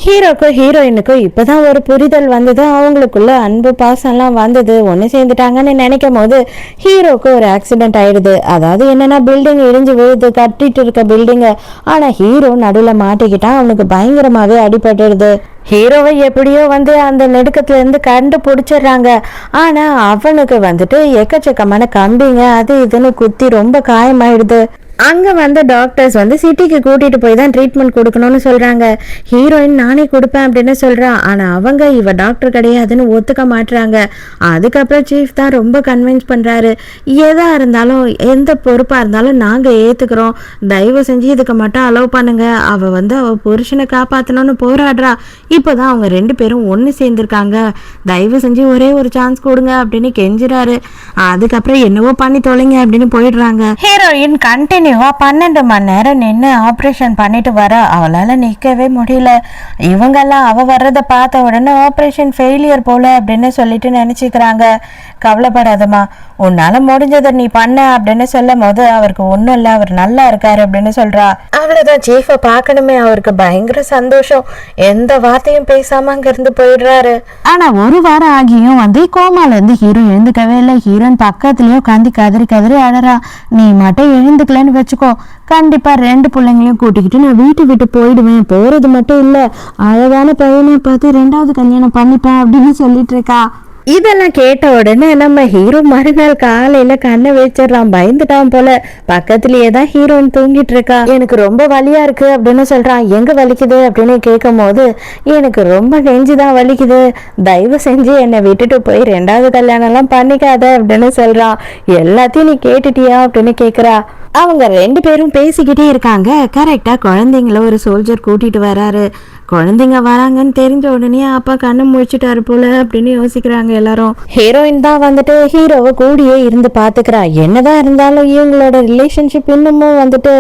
ஹீரோக்கும் ஹீரோயினுக்கும் இப்போதான் ஒரு புரிதல் வந்தது, அவங்களுக்குள்ள அன்பு பாசம்லாம் வந்தது, ஒன்று சேர்ந்துட்டாங்கன்னு நினைக்கும் போது ஹீரோக்கு ஒரு ஆக்சிடென்ட் ஆயிடுது. அதாவது என்னன்னா பில்டிங் இடிஞ்சு விழுது, கட்டிட்டு இருக்க பில்டிங்கு. ஆனால் ஹீரோ நடுவில் மாட்டிக்கிட்டான், அவனுக்கு பயங்கரமாகவே அடிபட்டுடுது. ஹீரோவை எப்படியோ வந்து அந்த நெடுக்கத்துல இருந்து கண்டுபிடிச்சிடுறாங்க. ஆனா அவனுக்கு வந்துட்டு எக்கச்சக்கமான கம்பிங்க அது இதுன்னு குத்தி ரொம்ப காயமாயிடுது. அங்கே வந்து டாக்டர்ஸ் வந்து சிட்டிக்கு கூட்டிகிட்டு போய் தான் ட்ரீட்மெண்ட் கொடுக்கணும்னு சொல்கிறாங்க. ஹீரோயின் நானே கொடுப்பேன் அப்படின்னு சொல்கிறான். ஆனால் அவங்க இவ டாக்டர் கிடையாதுன்னு ஒத்துக்க மாட்டுறாங்க. அதுக்கப்புறம் சீஃப் தான் ரொம்ப கன்வின்ஸ் பண்ணுறாரு. எதாக இருந்தாலும் எந்த பொறுப்பாக இருந்தாலும் நாங்கள் ஏற்றுக்கிறோம், தயவு செஞ்சு இதுக்கு மட்டும் அலோவ் பண்ணுங்க. அவள் வந்து அவள் புருஷனை காப்பாற்றணும்னு போராடுறா. இப்போ தான் அவங்க 2 பேரும் ஒன்று சேர்ந்துருக்காங்க, தயவு செஞ்சு ஒரே ஒரு சான்ஸ் கொடுங்க அப்படின்னு கெஞ்சுறாரு. அதுக்கப்புறம் என்னவோ பண்ணி தொலைங்க அப்படின்னு போயிடுறாங்க. ஹீரோயின் கண்டினியூவா 12 மணி நேரம் நின்று ஆப்ரேஷன் பண்ணிட்டு வர அவளால நிற்கவே முடியல. இவங்கெல்லாம் அவ வர்றதை பார்த்த உடனே ஆப்ரேஷன் ஃபெயிலியர் போல அப்படின்னு சொல்லிட்டு நினைச்சுக்கிறாங்க. கவலைப்படாதம்மா, உன்னால முடிஞ்சதை நீ பண்ண அப்படின்னு சொல்லும் போது அவருக்கு ஒன்றும் இல்லை, அவர் நல்லா இருக்காரு அப்படின்னு சொல்றா. அவ்வளவுதான், சீஃபை பார்க்கணுமே, அவருக்கு பயங்கர சந்தோஷம். எந்த வார்த்தையும் பேசாம அங்க இருந்து போயிடுறாரு. ஆனா ஒரு வாரம் ஆகியும் வந்து கோமால இருந்து ஹீரோ எழுந்துக்கவே இல்லை. ஹீரோயின் பக்கத்துலயும் உட்காந்து கதறி கதறி அழறா. நீ மட்டும் எழுந்துக்கலன்னு வச்சுக்கோ, கண்டிப்பா 2 பிள்ளைங்களையும் கூட்டிக்கிட்டு நான் வீட்டு விட்டு போயிடுவேன். போறது மட்டும் இல்ல, அழகான பையனை பார்த்து 2வது கல்யாணம் பண்ணிப்பேன் அப்படின்னு சொல்லிட்டு இருக்கா. இதெல்லாம் கேட்ட உடனே நம்ம ஹீரோ மறுநாள் காலையில கண்ணை வச்சிடறான். பயந்துட்டான் போல. பக்கத்துலயே தான் ஹீரோயின் தூங்கிட்டு இருக்கா. எனக்கு ரொம்ப வலியா இருக்கு அப்படின்னு சொல்றான். எங்க வலிக்குது அப்படின்னு கேட்கும் போது எனக்கு ரொம்ப நெஞ்சுதான் வலிக்குது, தயவு செஞ்சு என்னை விட்டுட்டு போய் 2வது கல்யாணம் எல்லாம் பண்ணிக்காத அப்படின்னு சொல்றான். எல்லாத்தையும் நீ கேட்டுட்டியா அப்படின்னு கேக்குறா. அவங்க 2 பேரும் பேசிக்கிட்டே இருக்காங்க. கரெக்டா குழந்தைங்கள ஒரு சோல்ஜர் கூட்டிட்டு வராரு. குழந்தைங்க வராங்கன்னு தெரிஞ்ச உடனே அப்பா கண்ணு முழிச்சிட்டாரு போல அப்படின்னு யோசிக்கிறாங்க எல்லாரும். ஹீரோயின் தான் வந்துட்டு ஹீரோவை கூடியே இருந்து பாத்துக்கிறா. என்னதான் இருந்தாலும் இவங்களோட ரிலேஷன்ஷிப் இன்னமும் வந்துட்டு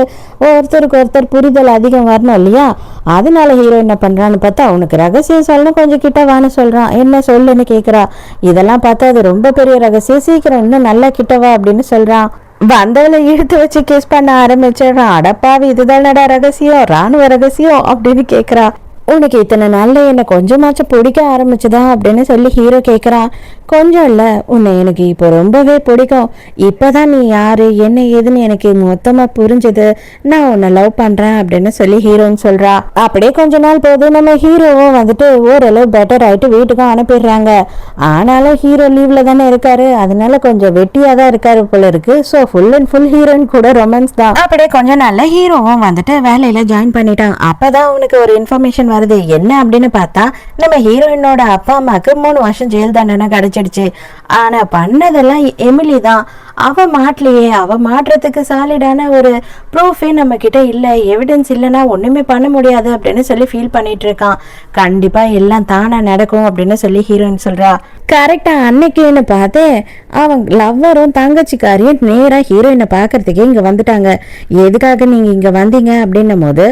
ஒருத்தருக்கு ஒருத்தர் புரிதல் அதிகம் வரணும் இல்லையா. அதனால ஹீரோ என்ன பண்றான்னு பார்த்தா அவனுக்கு ரகசியம் சொல்லணும், கொஞ்சம் கிட்ட வான்னு சொல்றான். என்ன சொல்லுன்னு கேக்குறா. இதெல்லாம் பார்த்தா அது ரொம்ப பெரிய ரகசியம், சீக்கிரம் இன்னும் நல்லா கிட்டவா அப்படின்னு சொல்றான். வந்தவளை இழுத்து வச்சு கிஸ் பண்ண ஆரம்பிச்சிடறான். அடப்பாவி, இதுதானடா ரகசியம், ராணுவ ரகசியம் அப்படின்னு கேக்குறா. உனக்கு இத்தனை நாள்ல என்னை கொஞ்சமாச்சும் பிடிக்க ஆரம்பிச்சுதா அப்படின்னு சொல்லி ஹீரோ கேட்குறான். கொஞ்சம் இல்லை, உன்னை எனக்கு இப்போ ரொம்பவே பிடிக்கும். இப்போதான் நீ யாரு என்ன ஏதுன்னு எனக்கு மொத்தமாக புரிஞ்சுது, நான் உன்னை லவ் பண்ணுறேன் அப்படின்னு சொல்லி ஹீரோன்னு சொல்கிறா. அப்படியே கொஞ்ச நாள் போது நம்ம ஹீரோவும் வந்துட்டு ஓரளவு பெட்டர் ஆகிட்டு வீட்டுக்கும் அனுப்பிடுறாங்க. ஆனாலும் ஹீரோ லீவில் தானே இருக்காரு, அதனால கொஞ்சம் வெட்டியாக தான் இருக்காரு போல இருக்கு. So full and full heroine கூட ரொமான்ஸ் தான். அப்படியே கொஞ்ச நாள்ல ஹீரோவும் வந்துட்டு வேலையில ஜாயின் பண்ணிட்டான். அப்பதான் அவனுக்கு ஒரு இன்ஃபர்மேஷன் வருது. என்ன அப்படின்னு பார்த்தா நம்ம ஹீரோயினோட அப்பா அம்மாக்கு 3 வருஷம் ஜெயில் தண்டனை கிடைச்சிடுச்சு. ஆனா பண்ணதெல்லாம் எமிலி தான். அவ மாட்டலையே, அவ மாற்றத்துக்கு சாலிடான ஒரு ப்ரூஃபே நம்ம கிட்ட இல்லை, எவிடன்ஸ் இல்லைன்னா ஒண்ணுமே பண்ண முடியாது அப்படின்னு சொல்லி ஃபீல் பண்ணிட்டு இருக்கான். கண்டிப்பா எல்லாம் தானா நடக்கும் அப்படின்னு சொல்லி ஹீரோயின் சொல்றா. கரெக்டா அன்னைக்குன்னு பார்த்து அவன் லவ்வரும் தங்கச்சிக்காரியும் நேரா ஹீரோயினை பார்க்கறதுக்கே இங்க வந்துட்டாங்க. எதுக்காக நீங்க இங்க வந்தீங்க அப்படின்னும் போது,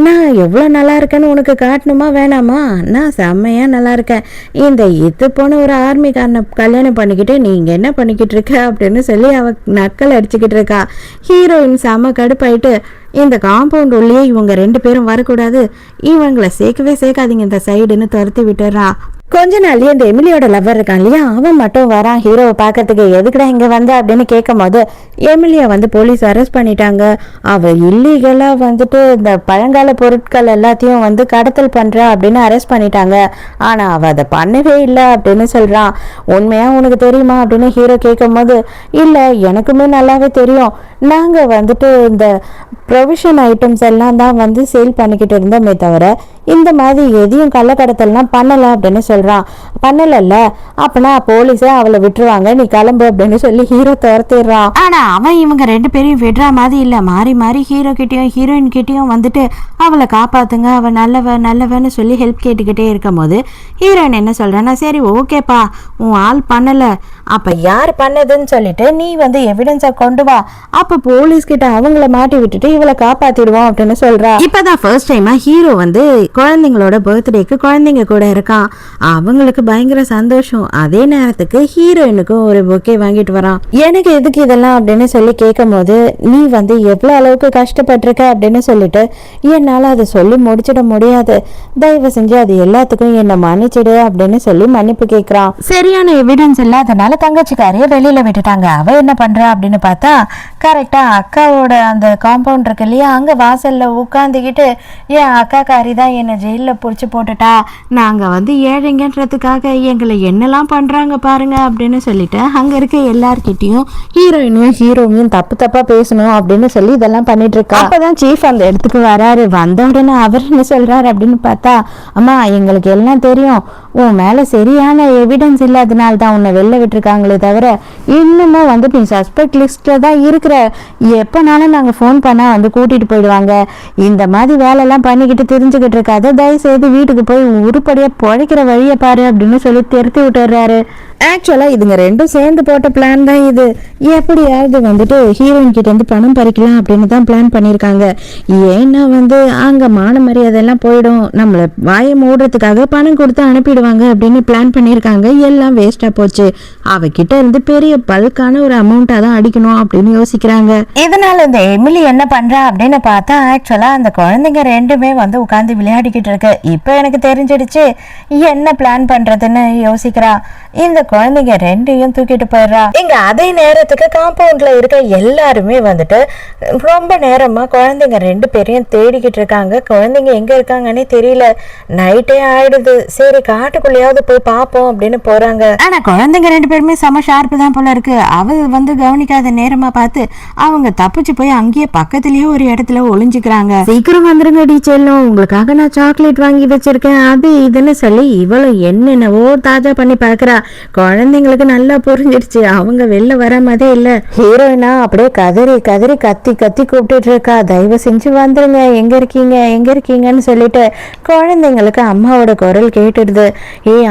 நான் எவ்வளவு நல்லா இருக்கேன்னு உனக்கு காட்டணுமா வேணாமா, நான் செம்மையா நல்லா இருக்கேன், இந்த இது போன ஒரு ஆர்மிக்காரனை கல்யாணம் பண்ணிக்கிட்டு நீங்க என்ன பண்ணிக்கிட்டு இருக்க அப்படின்னு சொல்லி அவ நக்கல் அடிச்சுக்கிட்டு இருக்கா. ஹீரோயின் செம்ம கடுப்பாயிட்டு இந்த காம்பவுண்ட் உள்ளே இவங்க 2 பேரும் வரக்கூடாது, இவங்களை சேர்க்கவே சேர்க்காதீங்க இந்த சைடுன்னு துரத்தி விட்டுறா. கொஞ்ச நாள்லயே இந்த எமிலியோட லவ்வர் இருக்கான் இல்லையா, அவன் மட்டும் வரான் ஹீரோவை பாக்கிறதுக்கு. எதுக்குடா இங்க வந்த அப்படின்னு கேட்கும் போது எமிலியை போலீஸ் அரெஸ்ட் பண்ணிட்டாங்க. அவ இல்லீகலா இந்த பழங்கால பொருட்கள் எல்லாத்தையும் கடத்தல் பண்றா அப்படின்னு அரெஸ்ட் பண்ணிட்டாங்க. ஆனா அவ அதை பண்ணவே இல்லை அப்படின்னு சொல்றான். உண்மையா உனக்கு தெரியுமா அப்படின்னு ஹீரோ கேட்கும் போது, இல்ல எனக்குமே நல்லாவே தெரியும், நாங்க இந்த ப்ரொவிஷன் ஐட்டம்ஸ் எல்லாம் தான் சேல் பண்ணிக்கிட்டு இருந்தோமே தவிர இந்த மாதிரி எதையும் கள்ளக்கடத்தல்லாம் பண்ணல அப்படின்னு சொல்றான். பண்ணல அப்பனா போலீஸே அவளை விட்டுருவாங்க, நீ கிளம்பு அப்படின்னு சொல்லி ஹீரோ துரத்திடுறான். ஆனா அவன் இவங்க ரெண்டு பேரையும் விடுற மாதிரி இல்ல, மாறி மாறி ஹீரோ கிட்டயும் ஹீரோயின் கிட்டயும் அவளை காப்பாத்துங்க, அவ நல்லவன்னு சொல்லி ஹெல்ப் கேட்டுக்கிட்டே இருக்கும் போது ஹீரோயின் என்ன சொல்றான்னா, சரி ஓகேப்பா உன் ஆள் பண்ணல, அப்ப யார் பண்ணதுன்னு சொல்லிட்டு நீ எவிடன்ஸை கொண்டு வா, அப்ப போலீஸ் கிட்ட அவங்கள மாட்டி விட்டுட்டு இவளை காப்பாத்திடுவோம் அப்படின்னு சொல்றா. இப்பதான் ஃபர்ஸ்ட் டைமா ஹீரோ குழந்தைங்களோட பர்த்டேக்கு குழந்தைங்க கூட இருக்கான். அவங்களுக்கு பயங்கர சந்தோஷம். அதே நேரத்துக்கு ஹீரோயினுக்கும் ஒரு பொக்கே வாங்கிட்டு வரான். எனக்கு எதுக்கு இதெல்லாம் அப்படின்னு சொல்லி கேட்கும் போது, நீ எவ்வளவு அளவுக்கு கஷ்டப்பட்டிருக்க அப்படின்னு சொல்லிட்டு, என்னால அதை சொல்லி முடிச்சிட முடியாது, தயவு செஞ்சு அது எல்லாத்துக்கும் என்ன மன்னிச்சிடு அப்படின்னு சொல்லி மன்னிப்பு கேட்கிறான். சரியான எவிடன்ஸ் இல்லாதனால தங்கச்சிக்காரிய வெளியில விட்டுட்டாங்க. அவ என்ன பண்றா அப்படின்னு பார்த்தா, கரெக்டா அக்காவோட அந்த காம்பவுண்ட் இருக்கு இல்லையா, அங்க வாசல்ல உட்காந்துக்கிட்டு என் அக்காக்காரி தான் என்னை ஜெயிலில் பிடிச்சி போட்டுட்டா, நாங்கள் ஏழைங்கன்றதுக்காக எங்களை என்னெல்லாம் பண்ணுறாங்க பாருங்க அப்படின்னு சொல்லிட்டு அங்கே இருக்க எல்லார்கிட்டையும் ஹீரோவையும் தப்பாக பேசணும் அப்படின்னு சொல்லி இதெல்லாம் பண்ணிட்டு இருக்கா. அப்போதான் சீஃப் அந்த இடத்துக்கு வராரு. வந்த உடனே அவர் என்ன சொல்றாரு அப்படின்னு பார்த்தா, அம்மா எங்களுக்கு எல்லாம் தெரியும், உன் மேலே சரியான எவிடன்ஸ் இல்லாதனால தான் உன்னை வெளில விட்டுருக்காங்களே தவிர இன்னமும் நீ சஸ்பெக்ட் லிஸ்ட்ல தான் இருக்கிற, எப்போனாலும் நாங்கள் ஃபோன் பண்ணால் கூட்டிகிட்டு போயிடுவாங்க, இந்த மாதிரி வேலையெல்லாம் பண்ணிக்கிட்டு தெரிஞ்சுக்கிட்டு இருக்காது, தயவு செய்து வீட்டுக்கு போய் உருப்படியா பொழைக்கிற வழியை பாரு அப்படின்னு சொல்லி திருத்தி விட்டுறாரு. ஆக்சுவலா இதுங்க ரெண்டும் சேர்ந்து போட்ட பிளான் தான் இது. எப்படியாவது ஹீரோயின் கிட்ட பணம் பறிக்கலாம் அப்படின்னு தான் பிளான் பண்ணியிருக்காங்க. ஏன்னா அங்க மான மரியாதை எல்லாம் போயிடும், நம்மளை வாயை மூடுறதுக்காக பணம் கொடுத்து அனுப்பிடுவாங்க அப்படின்னு பிளான் பண்ணியிருக்காங்க. எல்லாம் வேஸ்டா போச்சு. அவகிட்ட இருந்து பெரிய பல்கான ஒரு அமௌண்டா தான் அடிக்கணும் அப்படின்னு யோசிக்கிறாங்க. இதனால இந்த எமிலி என்ன பண்றா அப்படின்னு பார்த்தா, ஆக்சுவலா அந்த குழந்தைங்க ரெண்டுமே உட்காந்து விளையாடிக்கிட்டு இருக்கு. இப்ப எனக்கு தெரிஞ்சிடுச்சு என்ன பிளான் பண்றதுன்னு யோசிக்கிறா. இந்த குழந்தைங்க ரெண்டையும் தூக்கிட்டு போயிடுறா. இங்க அதே நேரத்துக்கு காம்பவுண்ட்ல இருக்க எல்லாருமே ரொம்ப நேரமா குழந்தைங்க ரெண்டு பேரையும் தேடிக்கிட்டு இருக்காங்க. குழந்தைங்க எங்க இருக்காங்கன்னே தெரியல. நைட்டே ஆயிடுது. சரி காட்டுக்குள்ளேயாவது போய் பார்ப்போம் அப்படின்னு போறாங்க. ஆனா குழந்தைங்க ரெண்டு பேருமே செம ஷார்ப்பு தான் போல இருக்கு. அவ கவனிக்காத நேரமா பார்த்து அவங்க தப்பிச்சு போய் அங்கேயே பக்கத்துலயே ஒரு இடத்துல ஒளிஞ்சுக்கிறாங்க. சீக்கிரம் வந்துருங்க டி செல்லும், உங்களுக்காக நான் சாக்லேட் வாங்கி வச்சிருக்கேன், அது இதுன்னு சொல்லி இவளும் என்னென்னவோ தாஜா பண்ணி பாக்குறா. குழந்தைங்களுக்கு நல்லா புரிஞ்சிடுச்சு அவங்க வெளில வர மாதிரி இல்ல. ஹீரோயினா அப்படியே கதறி கதறி கத்தி கத்தி கூப்பிட்டு இருக்கா, தயவு செஞ்சு வந்துருங்க, எங்க இருக்கீங்கன்னு சொல்லிட்டு. குழந்தைங்களுக்கு அம்மாவோட குரல் கேட்டுடுது.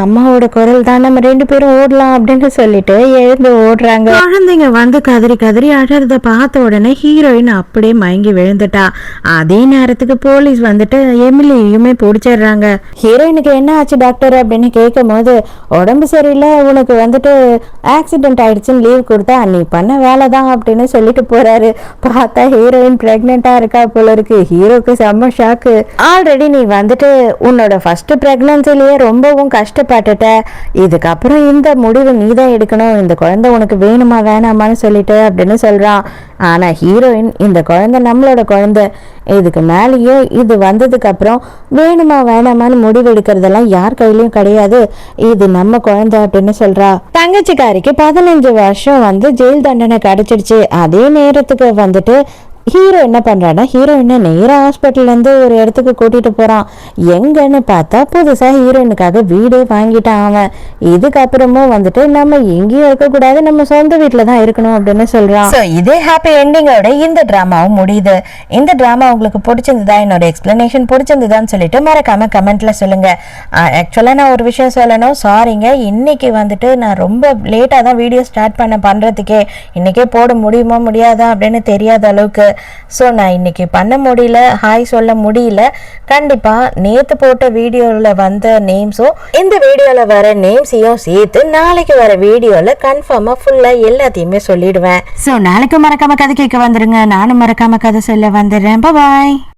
அம்மாவோட குரல் தான், நம்ம ரெண்டு பேரும் ஓடலாம் அப்படின்னு சொல்லிட்டு எழுந்து ஓடுறாங்க. குழந்தைங்க கதறி கதறி அழறத பார்த்த உடனே ஹீரோயின் அப்படியே மயங்கி விழுந்துட்டா. அதே நேரத்துக்கு போலீஸ் எமிலியுமே பிடிச்சிடுறாங்க. ஹீரோயினுக்கு என்ன ஆச்சு டாக்டர் அப்படின்னு கேட்கும் போது, உடம்பு சரியில்லை, உனக்கு ஆக்சிடென்ட் ஆயிடுச்சுன்னு லீவ் கொடுத்தா நீ பண்ண வேலை தான் அப்படின்னு சொல்லிட்டு போறாரு. பார்த்தா ஹீரோயின் பிரெக்னெண்டா இருக்கா போல இருக்கு. ஹீரோக்கு செம்ம ஷாக்கு. ஆல்ரெடி நீ உன்னோட ஃபர்ஸ்ட் பிரெக்னன்சிலேயே ரொம்பவும் கஷ்டப்பட்டுட்ட, இதுக்கப்புறம் இந்த முடிவு நீ தான் எடுக்கணும், இந்த குழந்தை உனக்கு வேணுமா வேணாமான்னு சொல்லிட்டு அப்படின்னு சொல்றான். ஆனா ஹீரோயின், இந்த குழந்தை நம்மளோட குழந்தை, இதுக்கு மேலேயும் இது வந்ததுக்கு அப்புறம் வேணுமா வேணாமான்னு முடிவு எடுக்கிறதெல்லாம் யார் கையிலயும் கிடையாது, இது நம்ம குழந்தை அப்படின்னு சொல்றா. தங்கச்சிக்காரிக்கு 15 வருஷம் ஜெயில் தண்டனை கிடைச்சிடுச்சு. அதே நேரத்துக்கு ஹீரோ என்ன பண்றான்னா, ஹீரோயினை நேரா ஹாஸ்பிட்டல்ல இருந்து ஒரு இடத்துக்கு கூட்டிட்டு போறான். எங்கன்னு பார்த்தா புதுசா ஹீரோயினுக்காக வீடே வாங்கிட்டான் அவன். இதுக்கப்புறமும் நம்ம எங்கேயும் இருக்கக்கூடாது, நம்ம சொந்த வீட்டுல தான் இருக்கணும் அப்படின்னு சொல்றான். இதே ஹாப்பி எண்டிங்கோட இந்த டிராமாவும் முடியுது. இந்த டிராமா உங்களுக்கு பிடிச்சிருந்ததா, என்னோட எக்ஸ்பிளனேஷன் பிடிச்சிருந்ததான்னு சொல்லிட்டு மறக்காம கமெண்ட்ல சொல்லுங்க. ஆக்சுவலா நான் ஒரு விஷயம் சொல்லணும், சாரிங்க, இன்னைக்கு நான் ரொம்ப லேட்டா தான் வீடியோ ஸ்டார்ட் பண்றதுக்கே, இன்னைக்கே போட முடியுமா முடியாதா அப்படின்னு தெரியாத அளவுக்கு. ஸோ நான் இன்னைக்கு பண்ண முடியல, ஹாய் சொல்ல முடியல. கண்டிப்பா நேத்து போட்ட வீடியோல வந்த நேம்ஸும் இந்த வீடியோல வர நேம்ஸையும் சேர்த்து நாளைக்கு வர வீடியோல கன்ஃபார்மா ஃபுல்லா எல்லாத்தையுமே சொல்லிடுவேன். ஸோ நாளைக்கு மறக்காம கதை கேட்க வந்துருங்க, நானும் மறக்காம கதை சொல்ல வந்துடுறேன். பாய்.